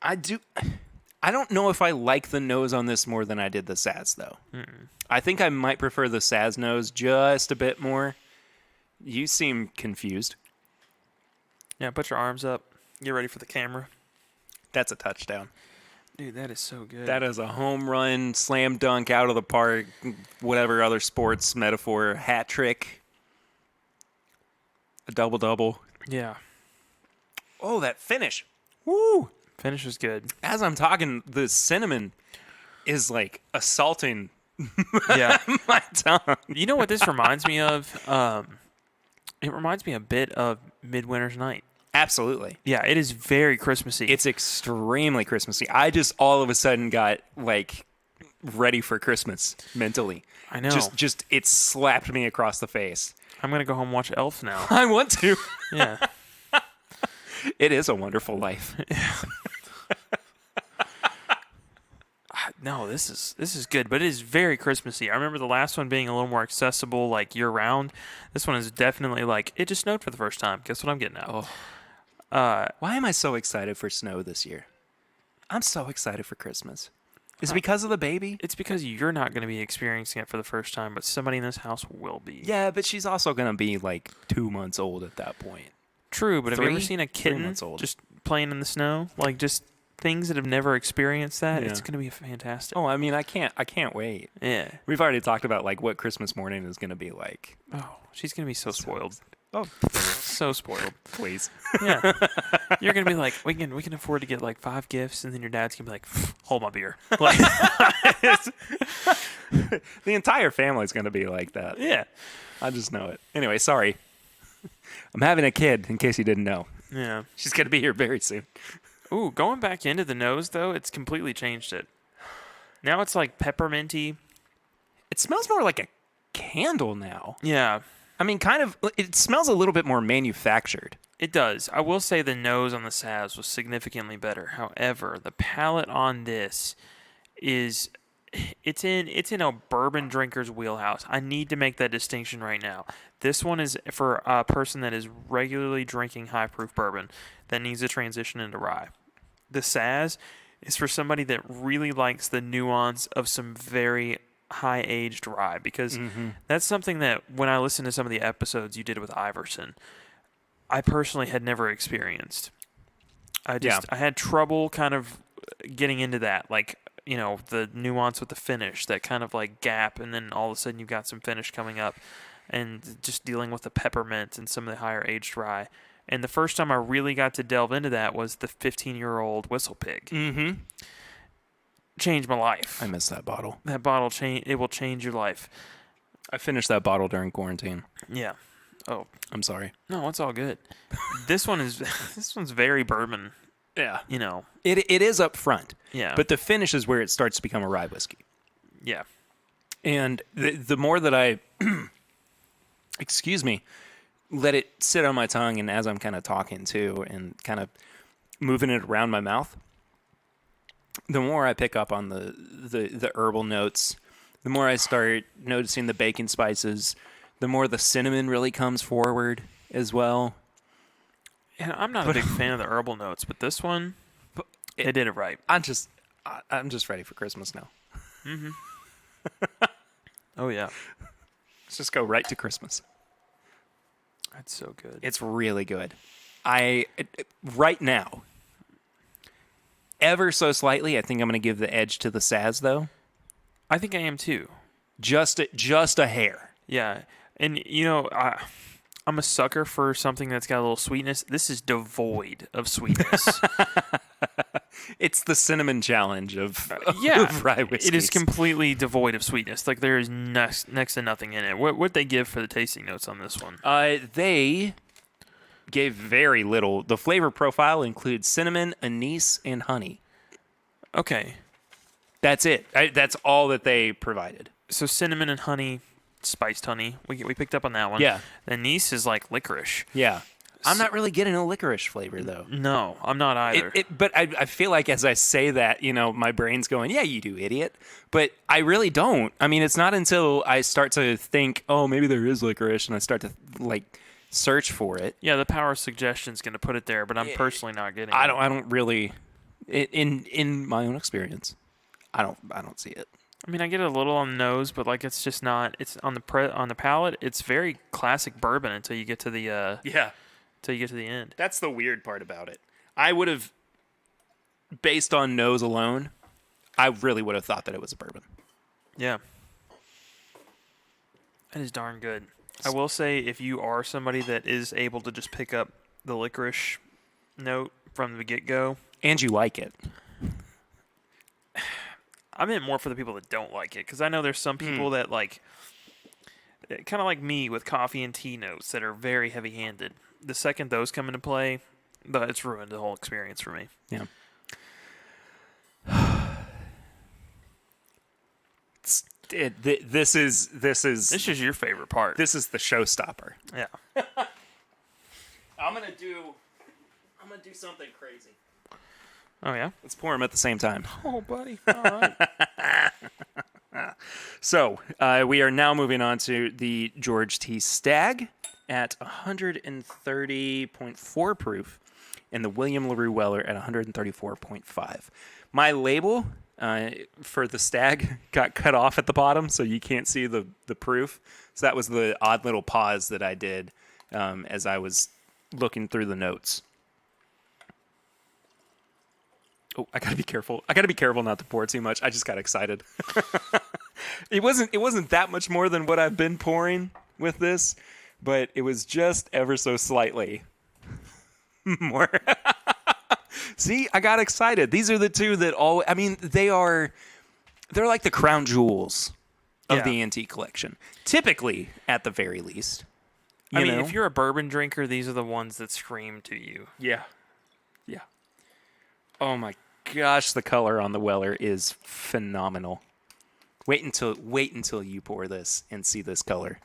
I don't know if I like the nose on this more than I did the Saz, though. I think I might prefer the Saz nose just a bit more. You seem confused. Yeah, put your arms up. Get ready for the camera. That's a touchdown. Dude, that is so good. That is a home run, slam dunk, out of the park, whatever other sports metaphor, hat trick, a double-double. Yeah. Oh, that finish. Woo! Finish was good. As I'm talking, the cinnamon is like assaulting Yeah. my tongue. You know what this reminds me of? It reminds me a bit of Midwinter's Night. Absolutely. Yeah, it is very Christmassy. It's extremely Christmassy. I just all of a sudden got like ready for Christmas mentally. I know. Just it slapped me across the face. I'm going to go home and watch Elf now. I want to. Yeah. It is a wonderful life. No, this is good, but it is very Christmassy. I remember the last one being a little more accessible, like year round. This one is definitely like, it just snowed for the first time. Guess what I'm getting now? Why am I so excited for snow this year? I'm so excited for Christmas. Is it because of the baby? It's because you're not going to be experiencing it for the first time, but somebody in this house will be. Yeah, but she's also going to be like 2 months old at that point. True, but have you ever 3? seen a 3 kitten months old. just playing in the snow? Like, just things that have never experienced that, Yeah. it's going to be fantastic. Oh, I mean, I can't wait. Yeah. We've already talked about like what Christmas morning is going to be like. Oh, she's going to be so spoiled. Oh, So spoiled. please. Yeah. You're going to be like, we can afford to get like 5 gifts, and then your dad's going to be like, hold my beer. Like, The entire family's going to be like that. yeah. I just know it. Anyway, sorry. I'm having a kid, in case you didn't know. Yeah. She's going to be here very soon. Ooh, going back into the nose, though, it's completely changed it. Now it's like pepperminty. It smells more like a candle now. Yeah, I mean, kind of, it smells a little bit more manufactured. it does. I will say the nose on the Saz was significantly better. However, the palate on this is... It's in a bourbon drinker's wheelhouse. I need to make that distinction right now. This one is for a person that is regularly drinking high proof bourbon that needs to transition into rye. The Saz is for somebody that really likes the nuance of some very high aged rye, because that's something that when I listened to some of the episodes you did with Iverson, I personally had never experienced. I had trouble kind of getting into that, like, you know, the nuance with the finish, that kind of like gap, and then all of a sudden you've got some finish coming up, and just dealing with the peppermint and some of the higher aged rye. And the first time I really got to delve into that was the 15-year-old Whistle Pig. Mm-hmm. Changed my life. I miss that bottle. That bottle it will change your life. I finished that bottle during quarantine. Yeah. Oh, I'm sorry. no, it's all good. This one's very bourbon. Yeah. You know. It is up front. Yeah. But the finish is where it starts to become a rye whiskey. yeah. And the more that I, excuse me, let it sit on my tongue, and as I'm kind of talking too, and kind of moving it around my mouth, the more I pick up on the herbal notes, the more I start noticing the baking spices, the more the cinnamon really comes forward as well. And I'm not a big fan of the herbal notes, but this one, they did it right. I'm just ready for Christmas now. Oh, yeah. Let's just go right to Christmas. That's so good. It's really good. Right now, ever so slightly, I think I'm going to give the edge to the Saz, though. I think I am too. Just a hair. Yeah. And, you know, I'm a sucker for something that's got a little sweetness. This is devoid of sweetness. It's the cinnamon challenge of rye whiskeys. It is completely devoid of sweetness. Like, there is next to nothing in it. What'd they give for the tasting notes on this one? They gave very little. The flavor profile includes cinnamon, anise, and honey. Okay. That's it. That's all that they provided. So cinnamon and honey, spiced honey. We picked up on that one. Yeah. Anise is like licorice. Yeah. I'm not really getting a licorice flavor, though. No, I'm not either. But I feel like as I say that, you know, my brain's going, yeah, you do, idiot. But I really don't. I mean, it's not until I start to think, oh, maybe there is licorice, and I start to, like, search for it. Yeah, the power of suggestion is going to put it there, but I'm personally not getting it. I don't really, in my own experience, I don't see it. I mean, I get it a little on the nose, but like it's just not. It's on the palate. It's very classic bourbon until you get to the until you get to the end. That's the weird part about it. I would have, based on nose alone, I really would have thought that it was a bourbon. Yeah, that is darn good. I will say, if you are somebody that is able to just pick up the licorice note from the get-go, And you like it. I meant more for the people that don't like it, because I know there's some people that like, kind of like me with coffee and tea notes that are very heavy-handed. The second those come into play, it's ruined the whole experience for me. Yeah. This is This is your favorite part. this is the showstopper. Yeah. I'm gonna do something crazy. Oh yeah. Let's pour them at the same time. Oh, buddy. All right. So we are now moving on to the George T Stag at 130.4 proof, and the William LaRue Weller at 134.5. My label for the Stag got cut off at the bottom, so you can't see the proof. So that was the odd little pause that I did as I was looking through the notes. Oh, I gotta be careful. I gotta be careful not to pour too much. I just got excited. It wasn't that much more than what I've been pouring with this, but it was just ever so slightly more. See, I got excited. These are the two that they're like the crown jewels of the antique collection. Typically, at the very least. I mean, if you're a bourbon drinker, these are the ones that scream to you. Yeah. Yeah. Oh my gosh, the color on the Weller is phenomenal. Wait until you pour this and see this color.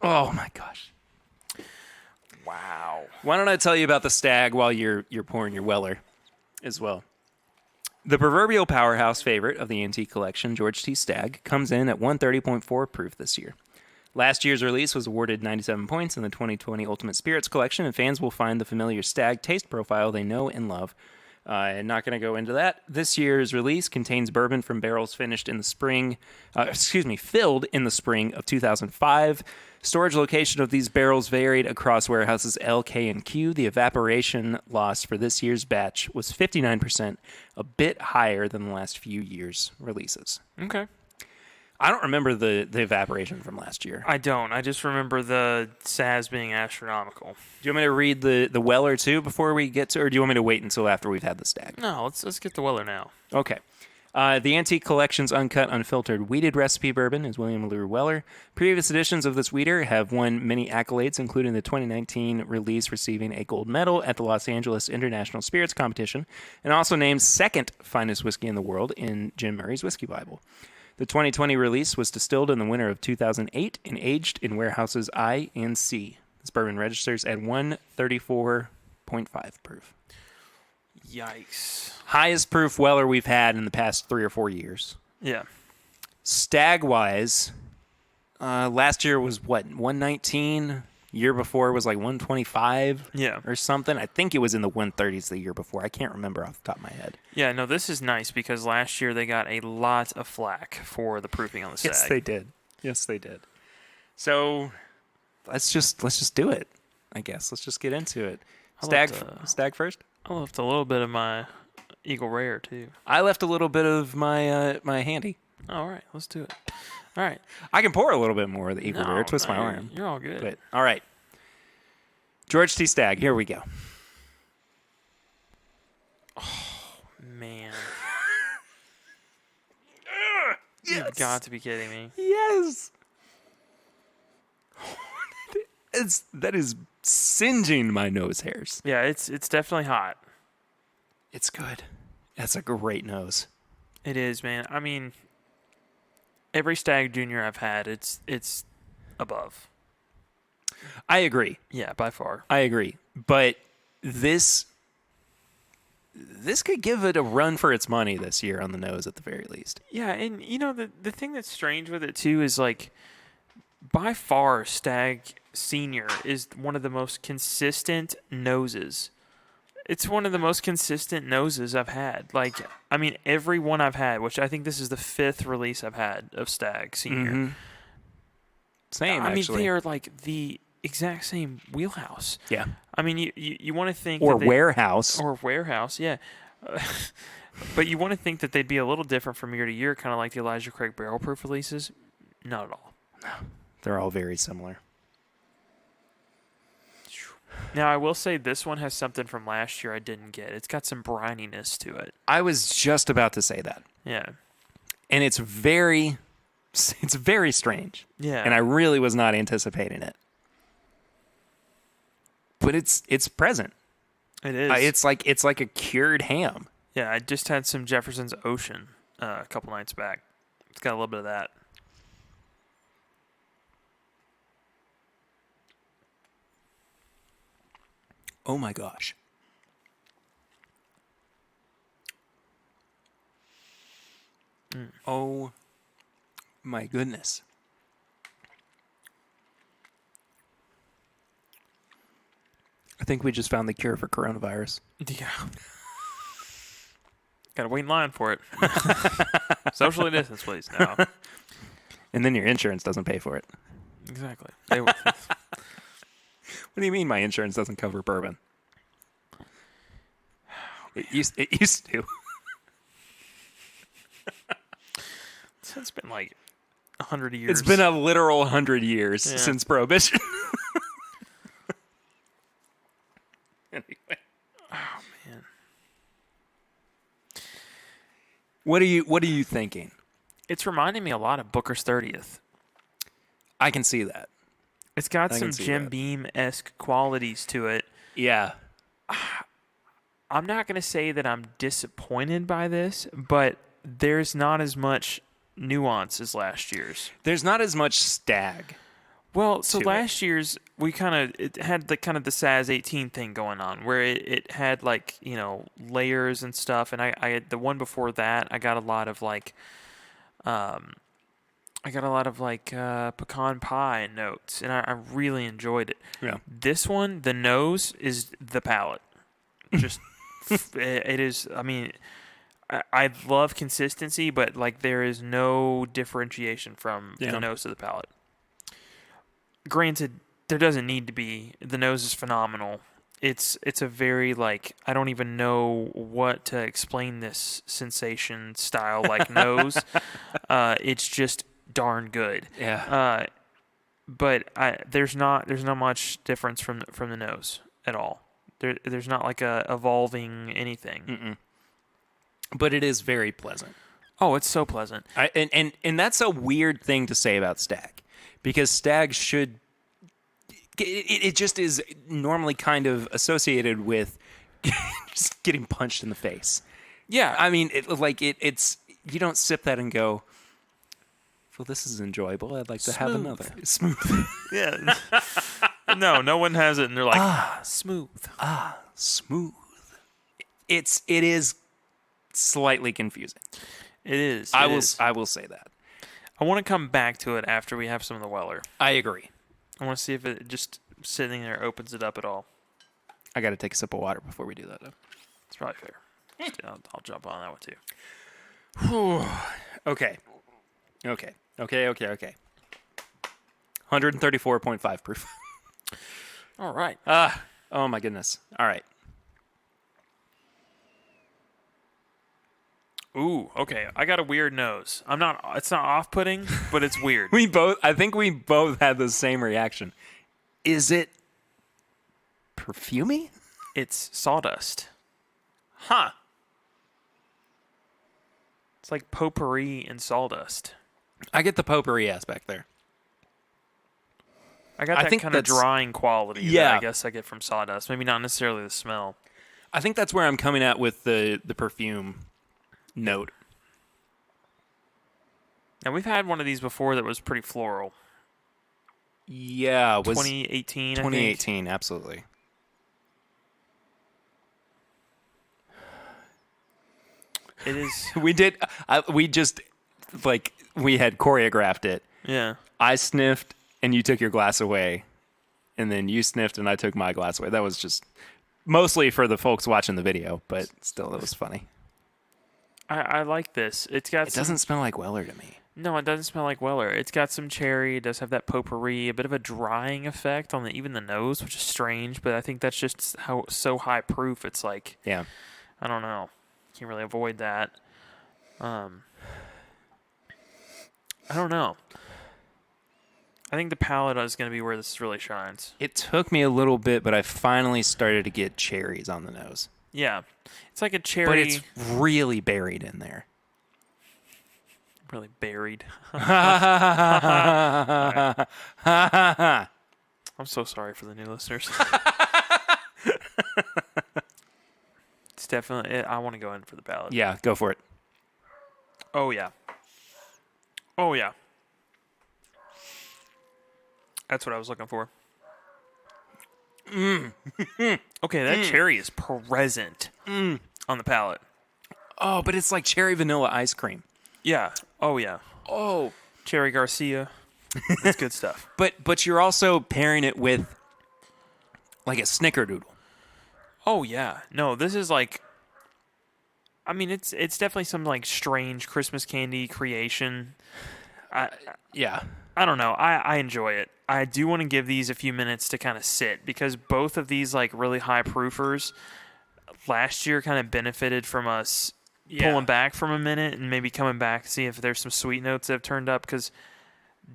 Oh my gosh. Wow. Why don't I tell you about the Stag while you're pouring your Weller as well? The proverbial powerhouse favorite of the antique collection, George T. Stag, comes in at 130.4 proof this year. Last year's release was awarded 97 points in the 2020 Ultimate Spirits collection, and fans will find the familiar Stag taste profile they know and love. I'm not going to go into that. This year's release contains bourbon from barrels filled in the spring of 2005. Storage location of these barrels varied across warehouses L, K, and Q. The evaporation loss for this year's batch was 59%, a bit higher than the last few years' releases. Okay. I don't remember the evaporation from last year. I don't. I just remember the SAS being astronomical. Do you want me to read the Weller too before we get to, or do you want me to wait until after we've had the Stag? No, let's get the Weller now. Okay. The Antique Collection's uncut, unfiltered, wheated recipe bourbon is William Allure Weller. Previous editions of this wheater have won many accolades, including the 2019 release receiving a gold medal at the Los Angeles International Spirits Competition, and also named second finest whiskey in the world in Jim Murray's Whiskey Bible. The 2020 release was distilled in the winter of 2008 and aged in warehouses I and C. This bourbon registers at 134.5 proof. Yikes. Highest proof Weller we've had in the past 3 or 4 years. Yeah. Stag-wise, last year was, 119? Year before was like 125 or something. I think it was in the 130s the year before. I can't remember off the top of my head. Yeah, no, this is nice because last year they got a lot of flack for the proofing on the Stag. Yes, they did. So let's just do it, I guess. Let's just get into it. Stag first? I left a little bit of my Eagle Rare, too. I left a little bit of my my Handy. All right, let's do it. All right. I can pour a little bit more of the Eagle Rare. Twist my arm. You're all good. But, all right. George T. Stag, here we go. Oh, man. You've got to be kidding me. Yes. That is singeing my nose hairs. Yeah, it's definitely hot. It's good. That's a great nose. It is, man. I mean, every Stag Junior I've had, it's above. I agree. Yeah, by far. I agree. But this could give it a run for its money this year on the nose at the very least. Yeah, and you know the thing that's strange with it too is like by far Stag Senior is one of the most consistent noses. It's one of the most consistent noses I've had. Like, I mean, every one I've had, which I think this is the 5th release I've had of Stag Senior. Mm-hmm. Same, I actually. mean, they are like the exact same wheelhouse. Yeah. I mean, you want to think... Or warehouse. Or warehouse, yeah. But you want to think that they'd be a little different from year to year, kind of like the Elijah Craig barrel proof releases. Not at all. No. They're all very similar. Now, I will say this one has something from last year I didn't get. It's got some brininess to it. I was just about to say that. Yeah. And it's very strange. Yeah. And I really was not anticipating it. But it's present. It is. It's like a cured ham. Yeah, I just had some Jefferson's Ocean a couple nights back. It's got a little bit of that. Oh my gosh. Oh my goodness. I think we just found the cure for coronavirus. Yeah. Gotta wait in line for it. Socially distance, please. No. And then your insurance doesn't pay for it. Exactly. What do you mean my insurance doesn't cover bourbon? It used to. It's been like 100 years. It's been a literal 100 years since Prohibition. Anyway. Oh man. What are you thinking? It's reminding me a lot of Booker's 30th. I can see that. It's got I some can see Jim that. Beam-esque qualities to it. Yeah. I'm not going to say that I'm disappointed by this, but there's not as much nuance as last year's. There's not as much stag. Well, so to last year's it had the kind of the SAS 18 thing going on where it had like, layers and stuff, and I the one before that I got a lot of like pecan pie notes, and I really enjoyed it. Yeah. This one, the nose is the palate. Just it is. I mean, I love consistency, but like there is no differentiation from the nose to the palate. Granted, there doesn't need to be. The nose is phenomenal. It's a very like I don't even know what to explain this sensation style like nose. It's just darn good. Yeah. But there's not much difference from the nose at all. There's not like a evolving anything. Mm-mm. But it is very pleasant. Oh, it's so pleasant. And that's a weird thing to say about stag, because stag should. It just is normally kind of associated with just getting punched in the face. Yeah, I mean, it's you don't sip that and go, well, this is enjoyable. I'd like to have another. Smooth. Yeah. No one has it, and they're like, smooth. Smooth. It is slightly confusing. It is. I will say that. I want to come back to it after we have some of the Weller. I agree. I want to see if it just sitting there opens it up at all. I got to take a sip of water before we do that, though. It's probably fair. I'll jump on that one too. Okay. 134.5 proof. All right. Oh my goodness. All right. Ooh, okay. I got a weird nose. It's not off-putting, but it's weird. I think we both had the same reaction. Is it perfumey? It's sawdust. Huh. It's like potpourri and sawdust. I get the potpourri aspect there. I got that kind of drying quality that I guess I get from sawdust. Maybe not necessarily the smell. I think that's where I'm coming at with the perfume note. And we've had one of these before that was pretty floral. Yeah, it was 2018. 2018, absolutely. It is. We did. We just we had choreographed it. Yeah. I sniffed, and you took your glass away, and then you sniffed, and I took my glass away. That was just mostly for the folks watching the video, but still, it was funny. I like this. It doesn't smell like Weller to me. No, it doesn't smell like Weller. It's got some cherry. It does have that potpourri, a bit of a drying effect on even the nose, which is strange. But I think that's just how so high proof. It's like, yeah, I don't know. Can't really avoid that. I don't know. I think the palate is going to be where this really shines. It took me a little bit, but I finally started to get cherries on the nose. Yeah, it's like a cherry, but it's really buried in there. Really buried. Right. I'm so sorry for the new listeners. It's definitely. I want to go in for the palate. Yeah, go for it. Oh yeah. Oh yeah. That's what I was looking for. Okay, that cherry is present on the palate. Oh, but it's like cherry vanilla ice cream. Yeah. Oh yeah. Oh, Cherry Garcia. That's good stuff. But you're also pairing it with like a snickerdoodle. Oh yeah. No, this is like. I mean, it's definitely some like strange Christmas candy creation. Yeah. I don't know. I enjoy it. I do want to give these a few minutes to kind of sit because both of these like really high proofers last year kind of benefited from us pulling back from a minute and maybe coming back, see if there's some sweet notes that have turned up, because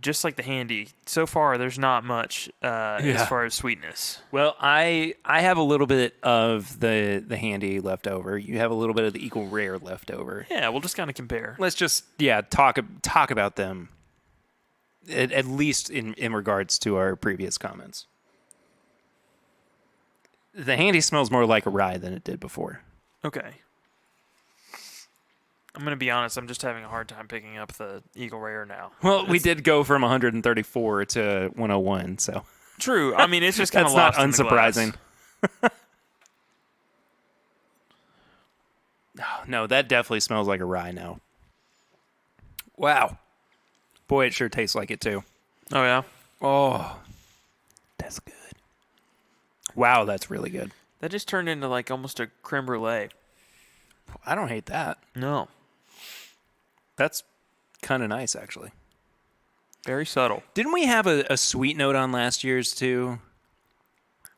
just like the Handy, so far there's not much as far as sweetness. Well, I have a little bit of the Handy left over. You have a little bit of the Eagle Rare left over. Yeah, we'll just kind of compare. Let's just talk about them at least in regards to our previous comments. The Handy smells more like a rye than it did before. Okay. I'm going to be honest, I'm just having a hard time picking up the Eagle Rare now. Well, we did go from 134 to 101, so. True. I mean, it's just kind of That's lost not unsurprising. No, that definitely smells like a rye now. Wow. Boy, it sure tastes like it too. Oh, yeah? Oh, that's good. Wow, that's really good. That just turned into like almost a creme brulee. I don't hate that. No. That's kind of nice, actually. Very subtle. Didn't we have a sweet note on last year's, too,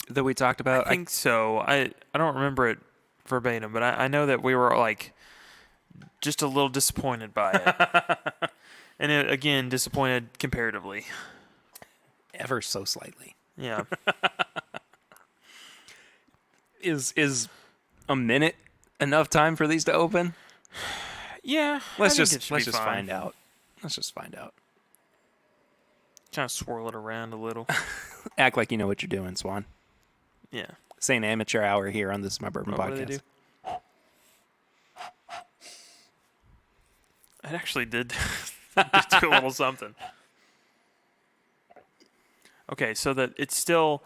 that we talked about? I think so. I don't remember it verbatim, but I know that we were, like, just a little disappointed by it. And, again, disappointed comparatively. Ever so slightly. Yeah. Is a minute enough time for these to open? Yeah. Let's just find out. Let's just find out. Kind of swirl it around a little. Act like you know what you're doing, Swan. Yeah. This ain't amateur hour here on This Is My Bourbon What podcast. do they do? It actually did do a little something. Okay, so that it's still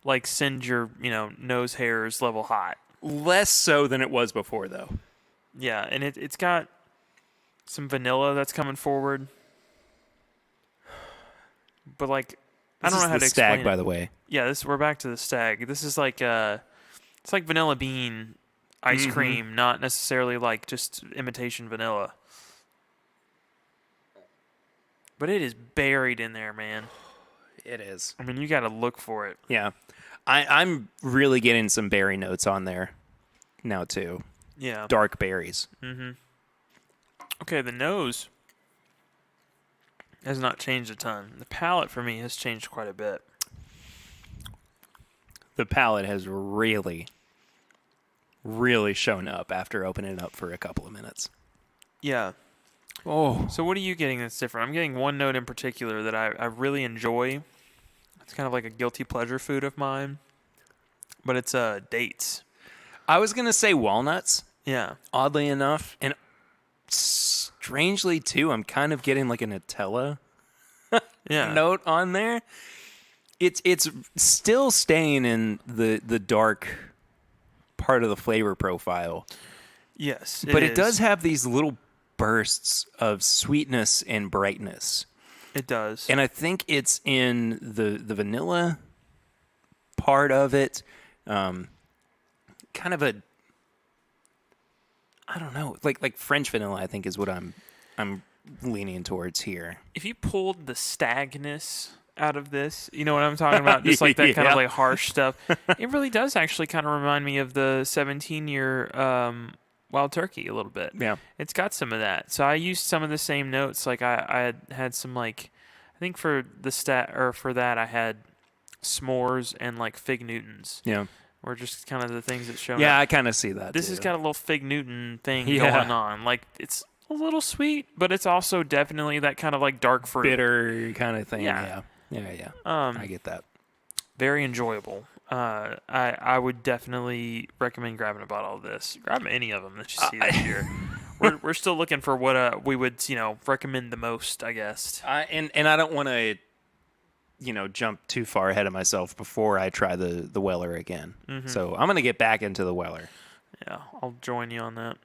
like send your, nose hairs level hot. Less so than it was before, though. Yeah, and it's got some vanilla that's coming forward. But like, I don't know how to explain Stag, by the way. Yeah, we're back to the Stag. This is like it's like vanilla bean ice cream, not necessarily like just imitation vanilla. But it is buried in there, man. It is. I mean, you got to look for it. Yeah. I'm really getting some berry notes on there now, too. Yeah. Dark berries. Mm-hmm. Okay, the nose has not changed a ton. The palate for me has changed quite a bit. The palate has really, really shown up after opening it up for a couple of minutes. Yeah. Oh. So what are you getting that's different? I'm getting one note in particular that I really enjoy. It's kind of like a guilty pleasure food of mine. But it's dates. I was going to say walnuts. Yeah. Oddly enough. And strangely, too, I'm kind of getting like a Nutella note on there. It's still staying in the dark part of the flavor profile. Yes. But it does have these little bursts of sweetness and brightness. It does. And I think it's in the vanilla part of it. Kind of a, I don't know, like French vanilla, I think is what I'm leaning towards here. If you pulled the stagness out of this, you know what I'm talking about? Just like that kind of like harsh stuff. It really does actually kind of remind me of the 17-year Wild Turkey a little bit. Yeah. It's got some of that. So I used some of the same notes. Like I had some like, I think for that I had s'mores and like Fig Newtons. Yeah. Or just kind of the things that show up. Yeah, I kind of see that. This too. has got a little Fig Newton thing going on. Like it's a little sweet, but it's also definitely that kind of like dark fruit. Bitter kind of thing. Yeah. Yeah. I get that. Very enjoyable. I would definitely recommend grabbing a bottle of this. Grab any of them that you see this year. We're still looking for what we would recommend the most, I guess. And I don't want to jump too far ahead of myself before I try the Weller again. Mm-hmm. So I'm gonna get back into the Weller. Yeah, I'll join you on that.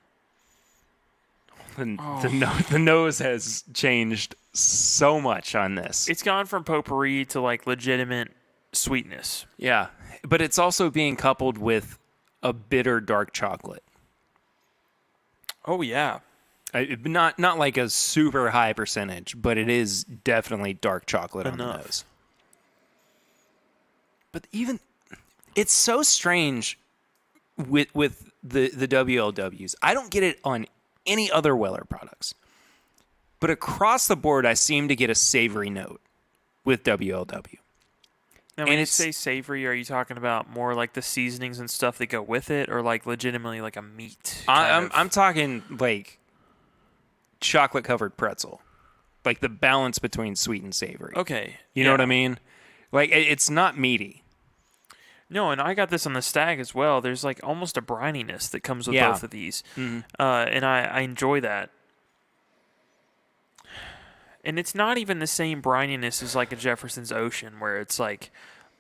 The nose has changed so much on this. It's gone from potpourri to like legitimate sweetness. Yeah, but it's also being coupled with a bitter dark chocolate. Oh yeah, not like a super high percentage, but it is definitely dark chocolate on the nose. But even it's so strange with the WLWs. I don't get it on any other Weller products. But across the board, I seem to get a savory note with WLW. Now, when you say savory, are you talking about more like the seasonings and stuff that go with it, or like legitimately like a meat? I'm talking like chocolate covered pretzel, like the balance between sweet and savory. Okay, you know what I mean? Like it's not meaty. No, and I got this on the Stag as well. There's like almost a brininess that comes with both of these, and I enjoy that. And it's not even the same brininess as like a Jefferson's Ocean, where it's like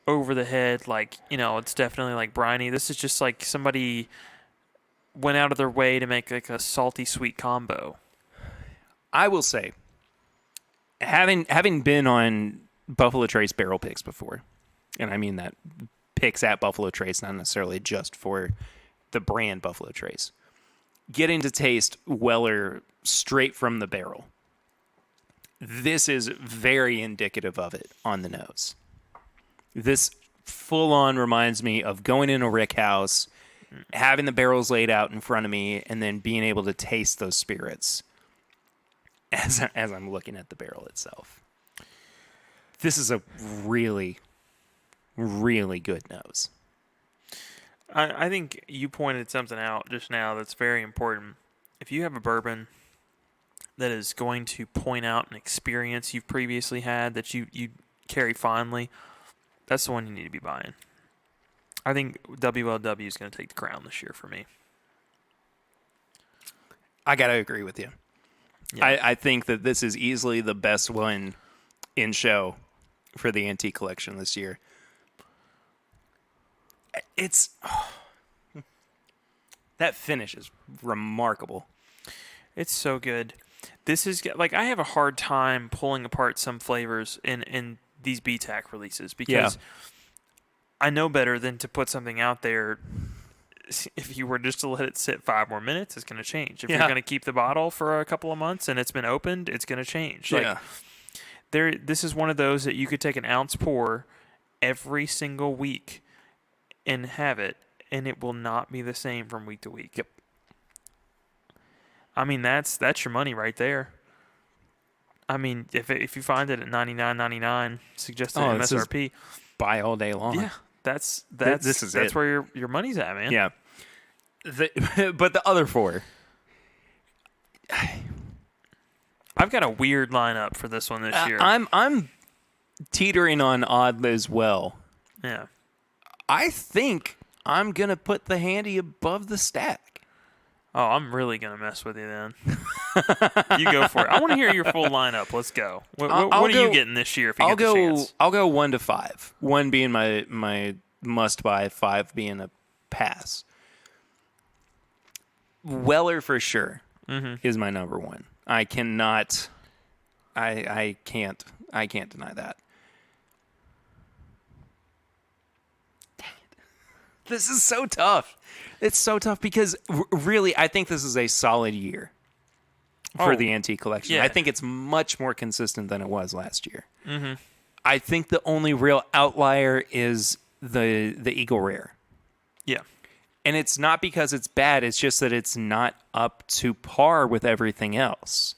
over the head, like, it's definitely like briny. This is just like somebody went out of their way to make like a salty sweet combo. I will say, having been on Buffalo Trace barrel picks before, and I mean that picks at Buffalo Trace, not necessarily just for the brand Buffalo Trace, getting to taste Weller straight from the barrel. This is very indicative of it on the nose. This full-on reminds me of going in a rick house, having the barrels laid out in front of me, and then being able to taste those spirits as I'm looking at the barrel itself. This is a really, really good nose. I think you pointed something out just now that's very important. If you have a bourbon that is going to point out an experience you've previously had that you carry fondly, that's the one you need to be buying. I think WLW is going to take the crown this year for me. I got to agree with you. Yeah. I think that this is easily the best one in show for the antique collection this year. That finish is remarkable. It's so good. This is like, I have a hard time pulling apart some flavors in these BTAC releases because I know better than to put something out there. If you were just to let it sit 5 more minutes, it's going to change. If you're going to keep the bottle for a couple of months and it's been opened, it's going to change. Yeah. This is one of those that you could take an ounce pour every single week and have it, and it will not be the same from week to week. Yep. I mean, that's your money right there. I mean, if you find it at $99.99, suggested MSRP, buy all day long. Yeah, that's where your money's at, man. Yeah. But the other 4, I've got a weird lineup for this one this year. I'm teetering on odd as well. Yeah. I think I'm gonna put the Handy above the Stag. Oh, I'm really going to mess with you then. You go for it. I want to hear your full lineup. Let's go. What are you getting this year if you get the chance? I'll go 1 to 5. 1 being my must-buy, 5 being a pass. Weller for sure is my number 1. I cannot... I can't deny that. Dang it. This is so tough. It's so tough because really, I think this is a solid year for the antique collection. Yeah. I think it's much more consistent than it was last year. Mm-hmm. I think the only real outlier is the Eagle Rare. Yeah. And it's not because it's bad. It's just that it's not up to par with everything else.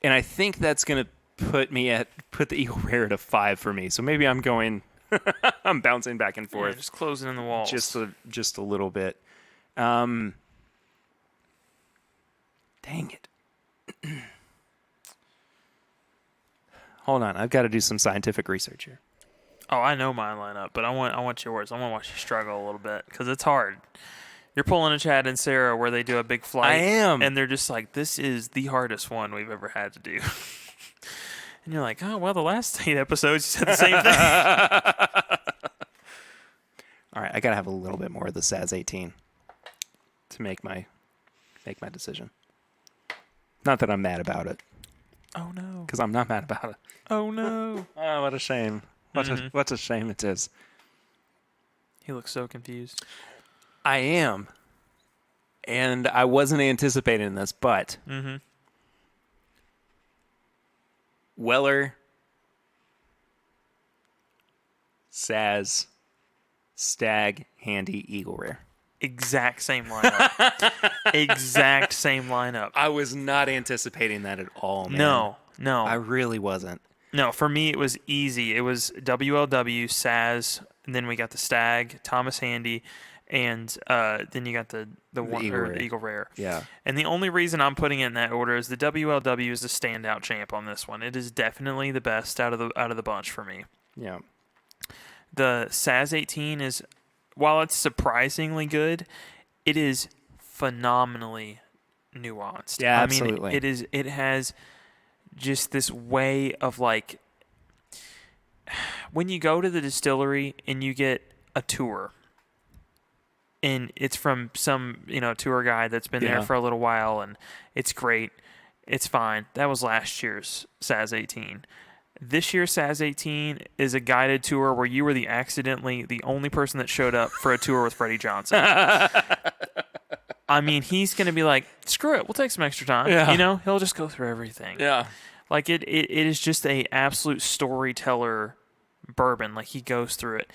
And I think that's going to put the Eagle Rare at a 5 for me. So maybe I'm going... I'm bouncing back and forth. Yeah, just closing in the walls. Just a little bit. Dang it. Hold on. I've got to do some scientific research here. Oh, I know my lineup, but I want yours. I want to watch you struggle a little bit because it's hard. You're pulling a Chad and Sarah where they do a big flight. I am. And they're just like, this is the hardest one we've ever had to do. And you're like, oh, well, the last 8 episodes, you said the same thing. All right, I got to have a little bit more of the SAS 18 to make my decision. Not that I'm mad about it. Oh, no. Because I'm not mad about it. Oh, no. Oh, what a shame. What a shame it is. He looks so confused. I am. And I wasn't anticipating this, but... Mm-hmm. Weller, SAS, Stag, Handy, Eagle Rare. Exact same lineup. Exact same lineup. I was not anticipating that at all, man. No. I really wasn't. No, for me it was easy. It was WLW, Saz, and then we got the Stag, Thomas Handy, and then you got the Eagle Rare. Yeah. And the only reason I'm putting it in that order is the WLW is the standout champ on this one. It is definitely the best out of the bunch for me. Yeah. The Saz 18 is, while it's surprisingly good, it is phenomenally nuanced. Yeah, I absolutely. mean, it has just this way of like, when you go to the distillery and you get a tour, and it's from some tour guide that's been there for a little while, and it's great, it's fine. That was last year's Saz 18. This year's Saz 18 is a guided tour where you were accidentally the only person that showed up for a tour with Freddie Johnson. I mean, he's going to be like, screw it, we'll take some extra time. Yeah. He'll just go through everything. Yeah. Like, it is just a absolute storyteller bourbon. Like, he goes through it.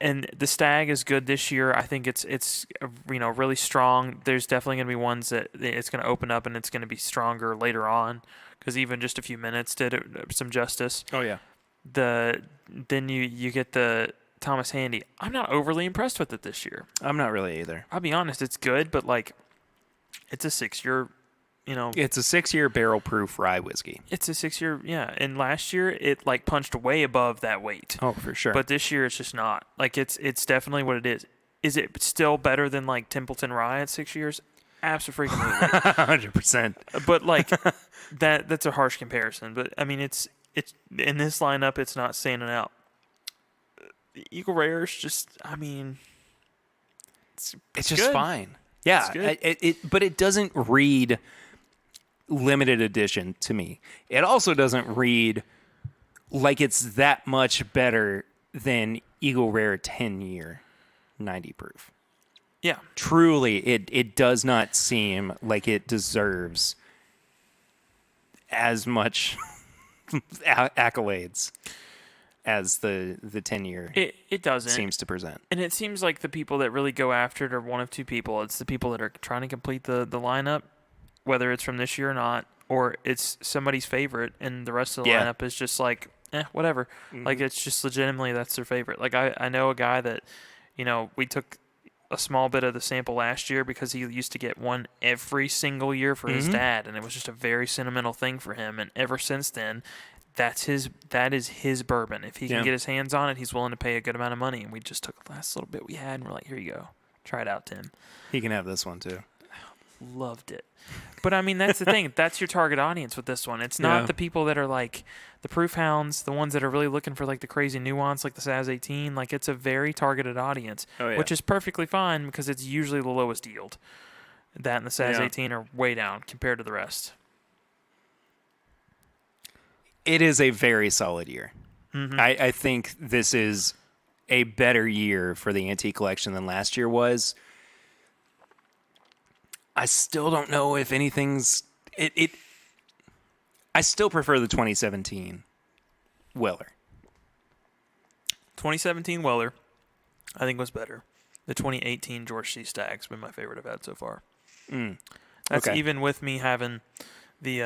And the Stag is good this year. I think it's really strong. There's definitely going to be ones that it's going to open up and it's going to be stronger later on, because even just a few minutes did it some justice. Oh, yeah. Then you get the Thomas Handy. I'm not overly impressed with it this year. I'm not really either. I'll be honest, it's good, but like, it's a 6-year, It's a 6-year barrel proof rye whiskey. It's a 6-year, yeah. And last year it like punched way above that weight. Oh, for sure. But this year it's just not. Like, it's definitely what it is. Is it still better than like Templeton Rye at 6 years? Absolutely. 100%. But like that's a harsh comparison. But I mean, it's in this lineup, it's not standing out. The Eagle Rare is just, I mean, it's just good. fine. Yeah, it's good. But it doesn't read limited edition to me. It also doesn't read like it's that much better than Eagle Rare 10-year 90 proof. Yeah. Truly, it does not seem like it deserves as much accolades as the 10-year it doesn't seems to present. And it seems like the people that really go after it are one of two people. It's the people that are trying to complete the lineup, whether it's from this year or not, or it's somebody's favorite, and the rest of the lineup is just like, whatever. Mm-hmm. Like, it's just legitimately that's their favorite. Like, I know a guy that, we took a small bit of the sample last year because he used to get one every single year for his dad, and it was just a very sentimental thing for him. And ever since then, that is his bourbon. If he can get his hands on it, he's willing to pay a good amount of money. And we just took the last little bit we had, and we're like, here you go. Try it out, Tim. He can have this one, too. Loved it. But, I mean, that's the thing. That's your target audience with this one. It's not the people that are, like, the proof hounds, the ones that are really looking for, like, the crazy nuance, like the Saz 18. Like, it's a very targeted audience, which is perfectly fine because it's usually the lowest yield. That and the Saz 18 are way down compared to the rest. It is a very solid year. Mm-hmm. I think this is a better year for the antique collection than last year was. I still don't know if anything's... I still prefer the 2017 Weller. 2017 Weller, I think, was better. The 2018 George C. Stag's been my favorite I've had so far. That's even with me having the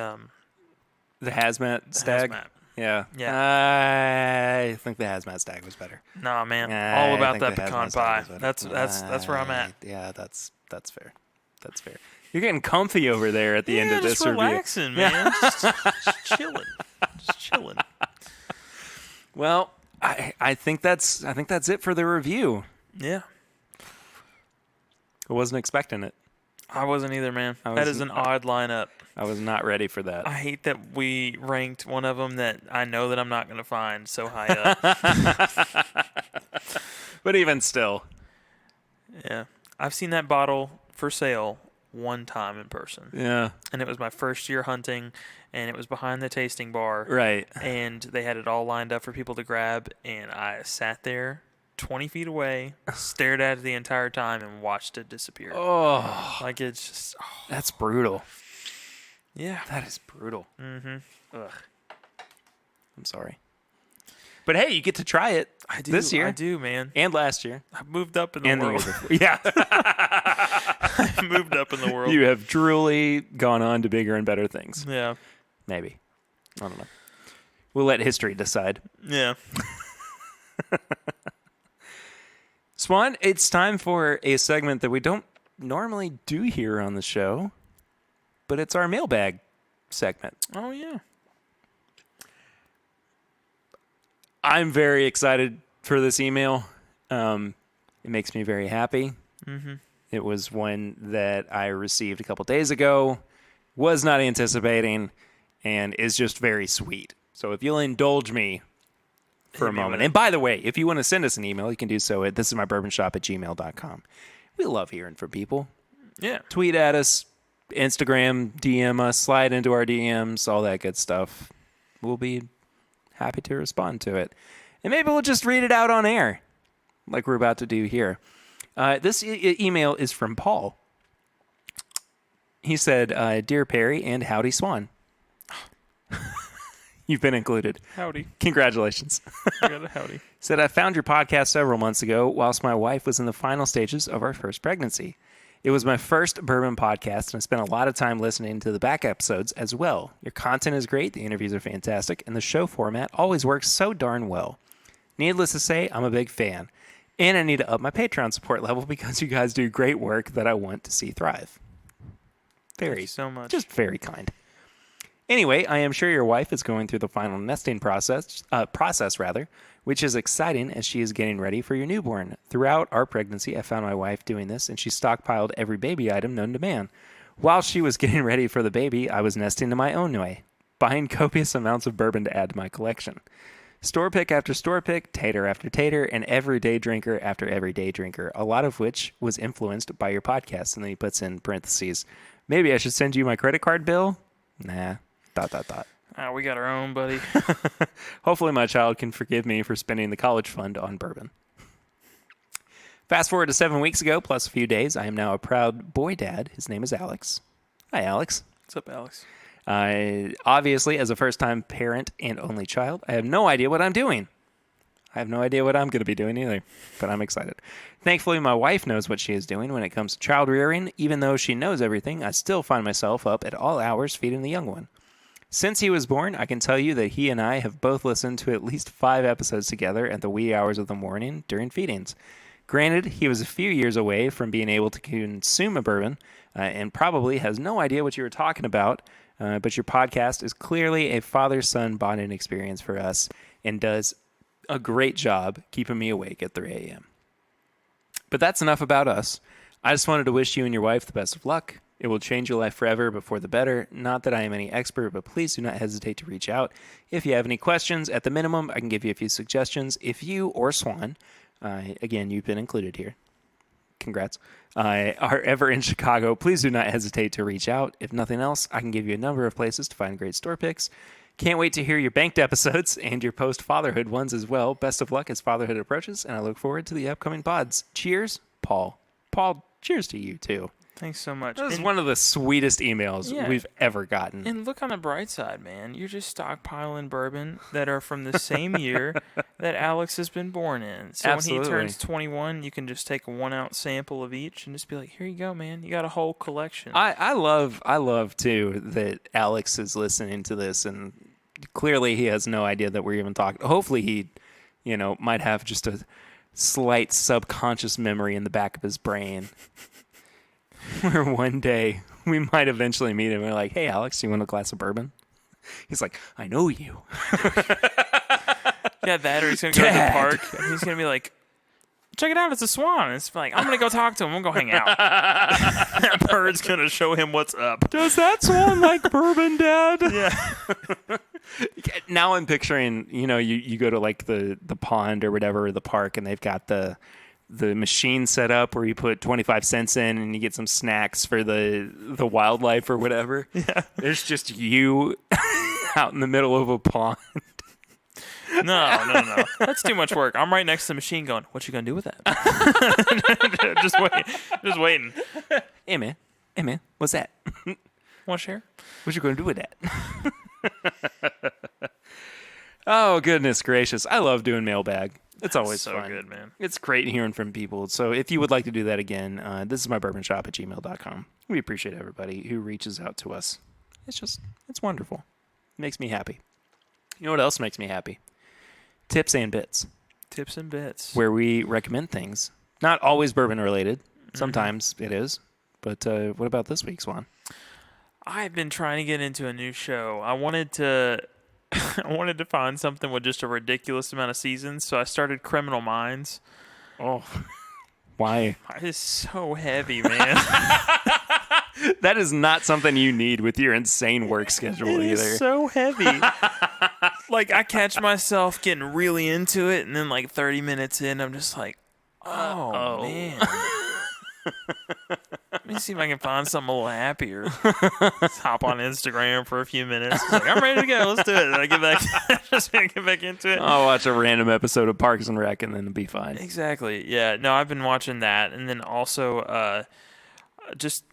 Hazmat Stag? Hazmat. Yeah. Yeah. I think the Hazmat Stag was better. Nah, man. All about that pecan pie. That's where I'm at. Yeah, that's fair. That's fair. You're getting comfy over there at the end of this just review. Relaxing, man. just chilling. Just chilling. Well, I think that's it for the review. Yeah. I wasn't expecting it. I wasn't either, man. That is an odd lineup. I was not ready for that. I hate that we ranked one of them that I know that I'm not going to find so high up. But even still. Yeah. I've seen that bottle for sale one time in person. Yeah. And it was my first year hunting, and it was behind the tasting bar. Right. And they had it all lined up for people to grab, and I sat there 20 feet away, stared at it the entire time, and watched it disappear. Oh. Like, it's just... Oh. That's brutal. Yeah. That is brutal. Mm-hmm. Ugh. I'm sorry. But hey, you get to try it this year. I do, man. And last year. I've moved up in the And the world. year before. Yeah. I've moved up in the world. You have truly gone on to bigger and better things. Yeah. Maybe. I don't know. We'll let history decide. Yeah. Swan, it's time for a segment that we don't normally do here on the show, but it's our mailbag segment. Oh, yeah. I'm very excited for this email. It makes me very happy. Mm-hmm. It was one that I received a couple days ago, was not anticipating, and is just very sweet. So if you'll indulge me for a moment. And by the way, if you want to send us an email, you can do so at thisismybourbonshop@gmail.com. We love hearing from people. Yeah. Tweet at us, Instagram, DM us, slide into our DMs, all that good stuff. We'll be happy to respond to it. And maybe we'll just read it out on air, like we're about to do here. This email is from Paul. He said, Dear Perry and howdy Swan. You've been included. Howdy. Congratulations. I got a howdy. Said, I found your podcast several months ago whilst my wife was in the final stages of our first pregnancy. It was my first bourbon podcast, and I spent a lot of time listening to the back episodes as well. Your content is great, the interviews are fantastic, and the show format always works so darn well. Needless to say, I'm a big fan, and I need to up my Patreon support level because you guys do great work that I want to see thrive. Thank you so much. Just very kind. Anyway, I am sure your wife is going through the final nesting process, which is exciting as she is getting ready for your newborn. Throughout our pregnancy, I found my wife doing this, and she stockpiled every baby item known to man. While she was getting ready for the baby, I was nesting in my own way, buying copious amounts of bourbon to add to my collection. Store pick after store pick, tater after tater, and everyday drinker after everyday drinker, a lot of which was influenced by your podcast. And then he puts in parentheses, maybe I should send you my credit card bill? Nah. ... We got our own, buddy. Hopefully my child can forgive me for spending the college fund on bourbon. Fast forward to 7 weeks ago, plus a few days, I am now a proud boy dad. His name is Alex. Hi, Alex. What's up, Alex? Obviously, as a first-time parent and only child, I have no idea what I'm doing. I have no idea what I'm going to be doing either, but I'm excited. Thankfully, my wife knows what she is doing when it comes to child rearing. Even though she knows everything, I still find myself up at all hours feeding the young one. Since he was born, I can tell you that he and I have both listened to at least 5 episodes together at the wee hours of the morning during feedings. Granted, he was a few years away from being able to consume a bourbon and probably has no idea what you were talking about, but your podcast is clearly a father-son bonding experience for us and does a great job keeping me awake at 3 a.m. But that's enough about us. I just wanted to wish you and your wife the best of luck. It will change your life forever, but for the better. Not that I am any expert, but please do not hesitate to reach out. If you have any questions, at the minimum, I can give you a few suggestions. If you or Swan, again, you've been included here. Congrats. Are ever in Chicago, please do not hesitate to reach out. If nothing else, I can give you a number of places to find great store picks. Can't wait to hear your banked episodes and your post-fatherhood ones as well. Best of luck as fatherhood approaches, and I look forward to the upcoming pods. Cheers, Paul. Paul, cheers to you, too. Thanks so much. That was one of the sweetest emails we've ever gotten. And look on the bright side, man. You're just stockpiling bourbon that are from the same year that Alex has been born in. So Absolutely. when he turns 21, you can just take a 1-ounce sample of each and just be like, here you go, man. You got a whole collection. I love, too, that Alex is listening to this, and clearly he has no idea that we're even talking. Hopefully he, might have just a slight subconscious memory in the back of his brain. Where one day we might eventually meet him and we're like, hey, Alex, you want a glass of bourbon? He's like, I know you. Yeah, that or he's going to go to the park and he's going to be like, check it out, it's a Swan. And it's like, I'm going to go talk to him. We'll go hang out. That bird's going to show him what's up. Does that Swan like bourbon, Dad? Yeah. Now I'm picturing, you go to like the pond or whatever, or the park, and they've got the machine set up where you put 25 cents in and you get some snacks for the wildlife or whatever. Yeah. There's just you out in the middle of a pond. No. That's too much work. I'm right next to the machine going, what you going to do with that? Just waiting. Hey, man. What's that? Want to share? What you going to do with that? Oh, goodness gracious. I love doing Mailbag. It's always so fun. good, man. It's great hearing from people. So if you would like to do that again, this is mybourbonshop@gmail.com. We appreciate everybody who reaches out to us. It's wonderful. It makes me happy. You know what else makes me happy? Tips and Bits, Tips and bits. where we recommend things. Not always bourbon related. Sometimes it is. But what about this week, Swan? I've been trying to get into a new show. I wanted to I wanted to find something with just a ridiculous amount of seasons, so I started Criminal Minds. Oh, why? It is so heavy, man. That is not something you need with your insane work schedule It either. is so heavy. Like, I catch myself getting really into it, and then like 30 minutes in, I'm just like, oh. Man. Let me see if I can find something a little happier. Just hop on Instagram for a few minutes. It's like, I'm ready to go. Let's do it. And I get back, just get back into it. I'll watch a random episode of Parks and Rec and then it'll be fine. Exactly. Yeah. No, I've been watching that, and then also just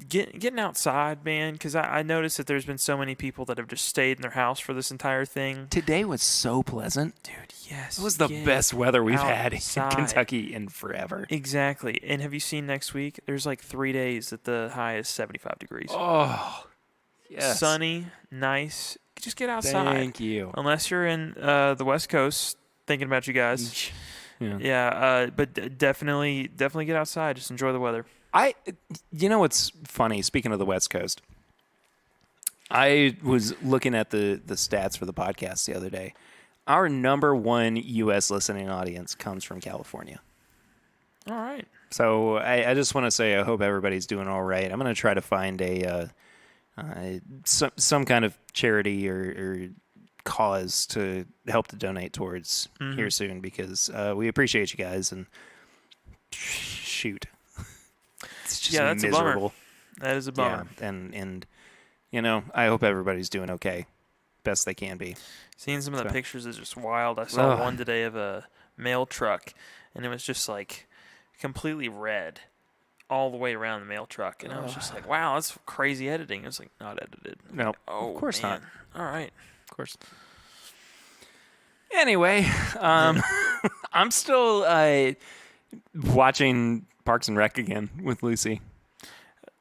getting outside, man. Because I noticed that there's been so many people that have just stayed in their house for this entire thing. Today was so pleasant. Dude, yes. It was the best weather we've had in outside. Kentucky in forever. Exactly. And have you seen next week? There's like 3 days that the high is 75 degrees. Oh, yes. Sunny, nice. Just get outside. Thank you. Unless you're in the West Coast, thinking about you guys. Yeah. Yeah, but definitely get outside. Just enjoy the weather. You know what's funny? Speaking of the West Coast, I was looking at the stats for the podcast the other day. Our number one U.S. listening audience comes from California. All right. So I just want to say I hope everybody's doing all right. I'm going to try to find some kind of charity or cause to help to donate towards here soon because we appreciate you guys and shoot. It's just that's miserable. a bummer. That is a bummer. Yeah, and you know, I hope everybody's doing okay, best they can be. Seeing some of the pictures is just wild. I saw Ugh. one today of a mail truck, and it was just like completely red all the way around the mail truck, and I was just like, "Wow, that's crazy editing." It was like not edited. No, Oh, of course man. not. All right. Of course. Anyway, I'm still watching Parks and Rec again with Lucy.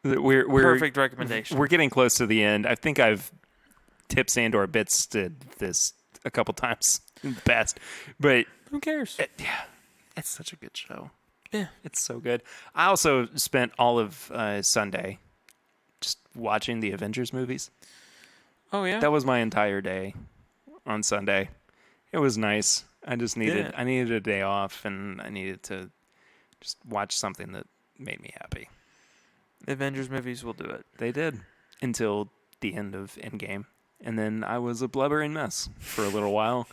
We're Perfect recommendation. We're getting close to the end. I think I've tips and or bits did this a couple times in the past, but who cares? It's such a good show. Yeah, it's so good. I also spent all of Sunday just watching the Avengers movies. Oh yeah, that was my entire day on Sunday. It was nice. I just needed a day off, and I needed to just watch something that made me happy. The Avengers movies will do it. They did until the end of Endgame, and then I was a blubbering mess for a little while.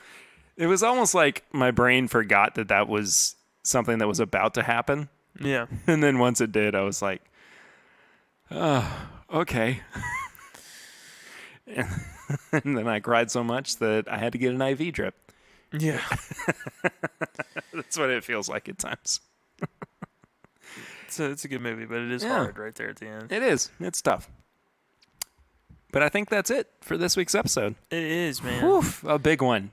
It was almost like my brain forgot that was something that was about to happen. Yeah. And then once it did, I was like, oh, okay. And then I cried so much that I had to get an IV drip. Yeah. That's what it feels like at times. It's a good movie, but it is hard right there at the end. It is. It's tough. But I think that's it for this week's episode. It is, man. Oof, a big one.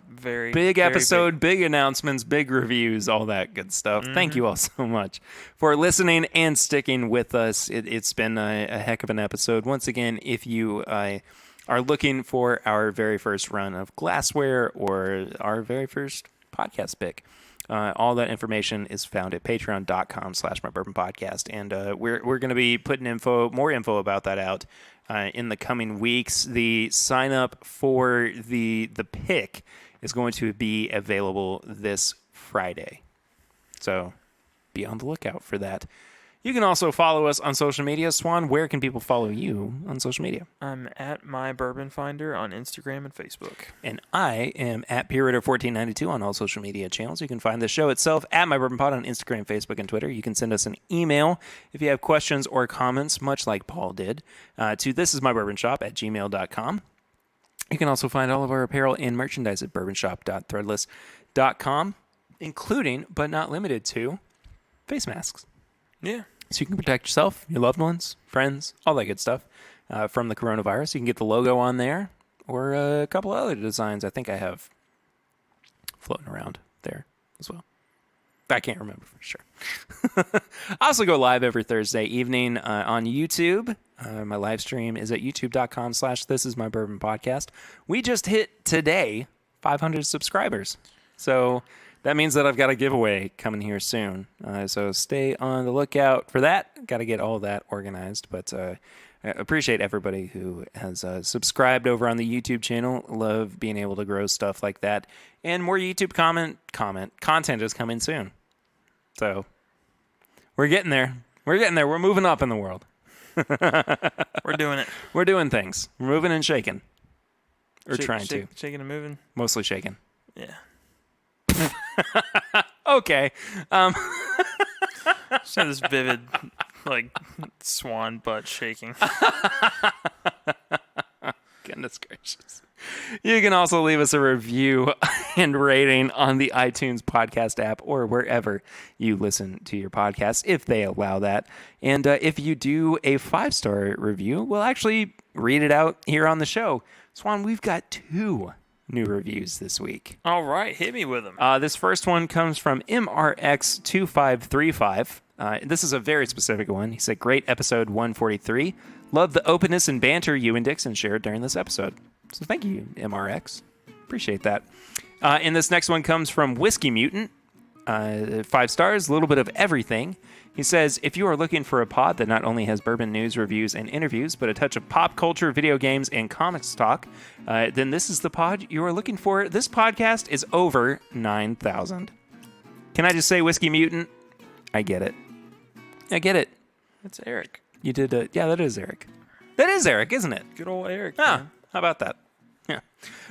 Very big episode, big announcements, big reviews, all that good stuff. Thank you all so much for listening and sticking with us. It's been a heck of an episode. Once again, if you are looking for our very first run of glassware or our very first podcast pick, all that information is found at patreon.com/mybourbonpodcast. And we're going to be putting more info about that out in the coming weeks. The sign up for the pick is going to be available this Friday. So be on the lookout for that. You can also follow us on social media. Swan, where can people follow you on social media? I'm at My Bourbon Finder on Instagram and Facebook. And I am at PeerRitter1492 on all social media channels. You can find the show itself at My Bourbon Pod on Instagram, Facebook, and Twitter. You can send us an email if you have questions or comments, much like Paul did, to thisismybourbonshop@gmail.com. You can also find all of our apparel and merchandise at bourbonshop.threadless.com, including, but not limited to, face masks. Yeah. So you can protect yourself, your loved ones, friends, all that good stuff from the coronavirus. You can get the logo on there. or a couple other designs I think I have floating around there as well. I can't remember for sure. I also go live every Thursday evening on YouTube. My live stream is at youtube.com/thisismybourbonpodcast. We just hit today 500 subscribers. So that means that I've got a giveaway coming here soon. So stay on the lookout for that. Got to get all that organized. But I appreciate everybody who has subscribed over on the YouTube channel. Love being able to grow stuff like that. And more YouTube content is coming soon. So we're getting there. We're moving up in the world. We're doing it. We're doing things. We're moving and shaking. Or trying to. Shaking and moving. Mostly shaking. Yeah. Okay. Just have this vivid, like, swan butt shaking. Goodness gracious. You can also leave us a review and rating on the iTunes podcast app or wherever you listen to your podcasts, if they allow that. And if you do a 5-star review, we'll actually read it out here on the show. Swan, we've got 2 new reviews this week. All right, hit me with them. This first one comes from MRX2535. This is a very specific one. He said, great episode 143. Love the openness and banter you and Dixon shared during this episode. So thank you, MRX. Appreciate that. And this next one comes from Whiskey Mutant. 5 stars, a little bit of everything. He says, if you are looking for a pod that not only has bourbon news, reviews, and interviews, but a touch of pop culture, video games, and comics talk, then this is the pod you are looking for. This podcast is over 9,000. Can I just say, Whiskey Mutant? I get it. I get it. That's Eric. You did yeah, that is Eric. That is Eric, isn't it? Good old Eric. Ah, how about that? Yeah.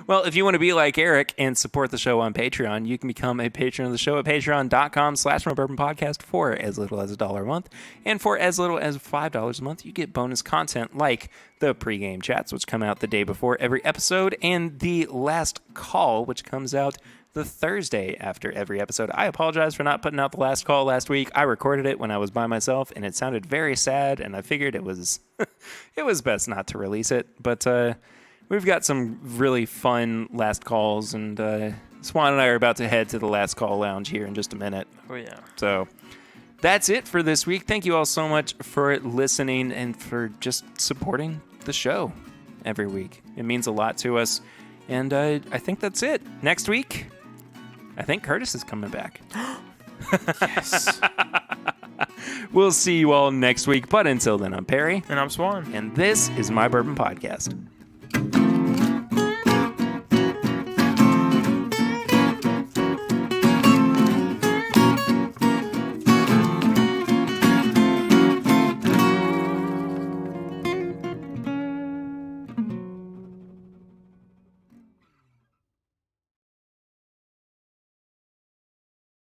Well, if you want to be like Eric and support the show on Patreon, you can become a patron of the show at patreon.com/mybourbonpodcast for as little as $1 a month. And for as little as $5 a month, you get bonus content like the pregame chats, which come out the day before every episode, and the last call, which comes out the Thursday after every episode. I apologize for not putting out the last call last week. I recorded it when I was by myself, and it sounded very sad, and I figured it was it was best not to release it. But we've got some really fun last calls, and Swan and I are about to head to the last call lounge here in just a minute. Oh, yeah. So that's it for this week. Thank you all so much for listening and for just supporting the show every week. It means a lot to us. And I think that's it. Next week, I think Curtis is coming back. Yes. We'll see you all next week. But until then, I'm Perry. And I'm Swan. And this is My Bourbon Podcast.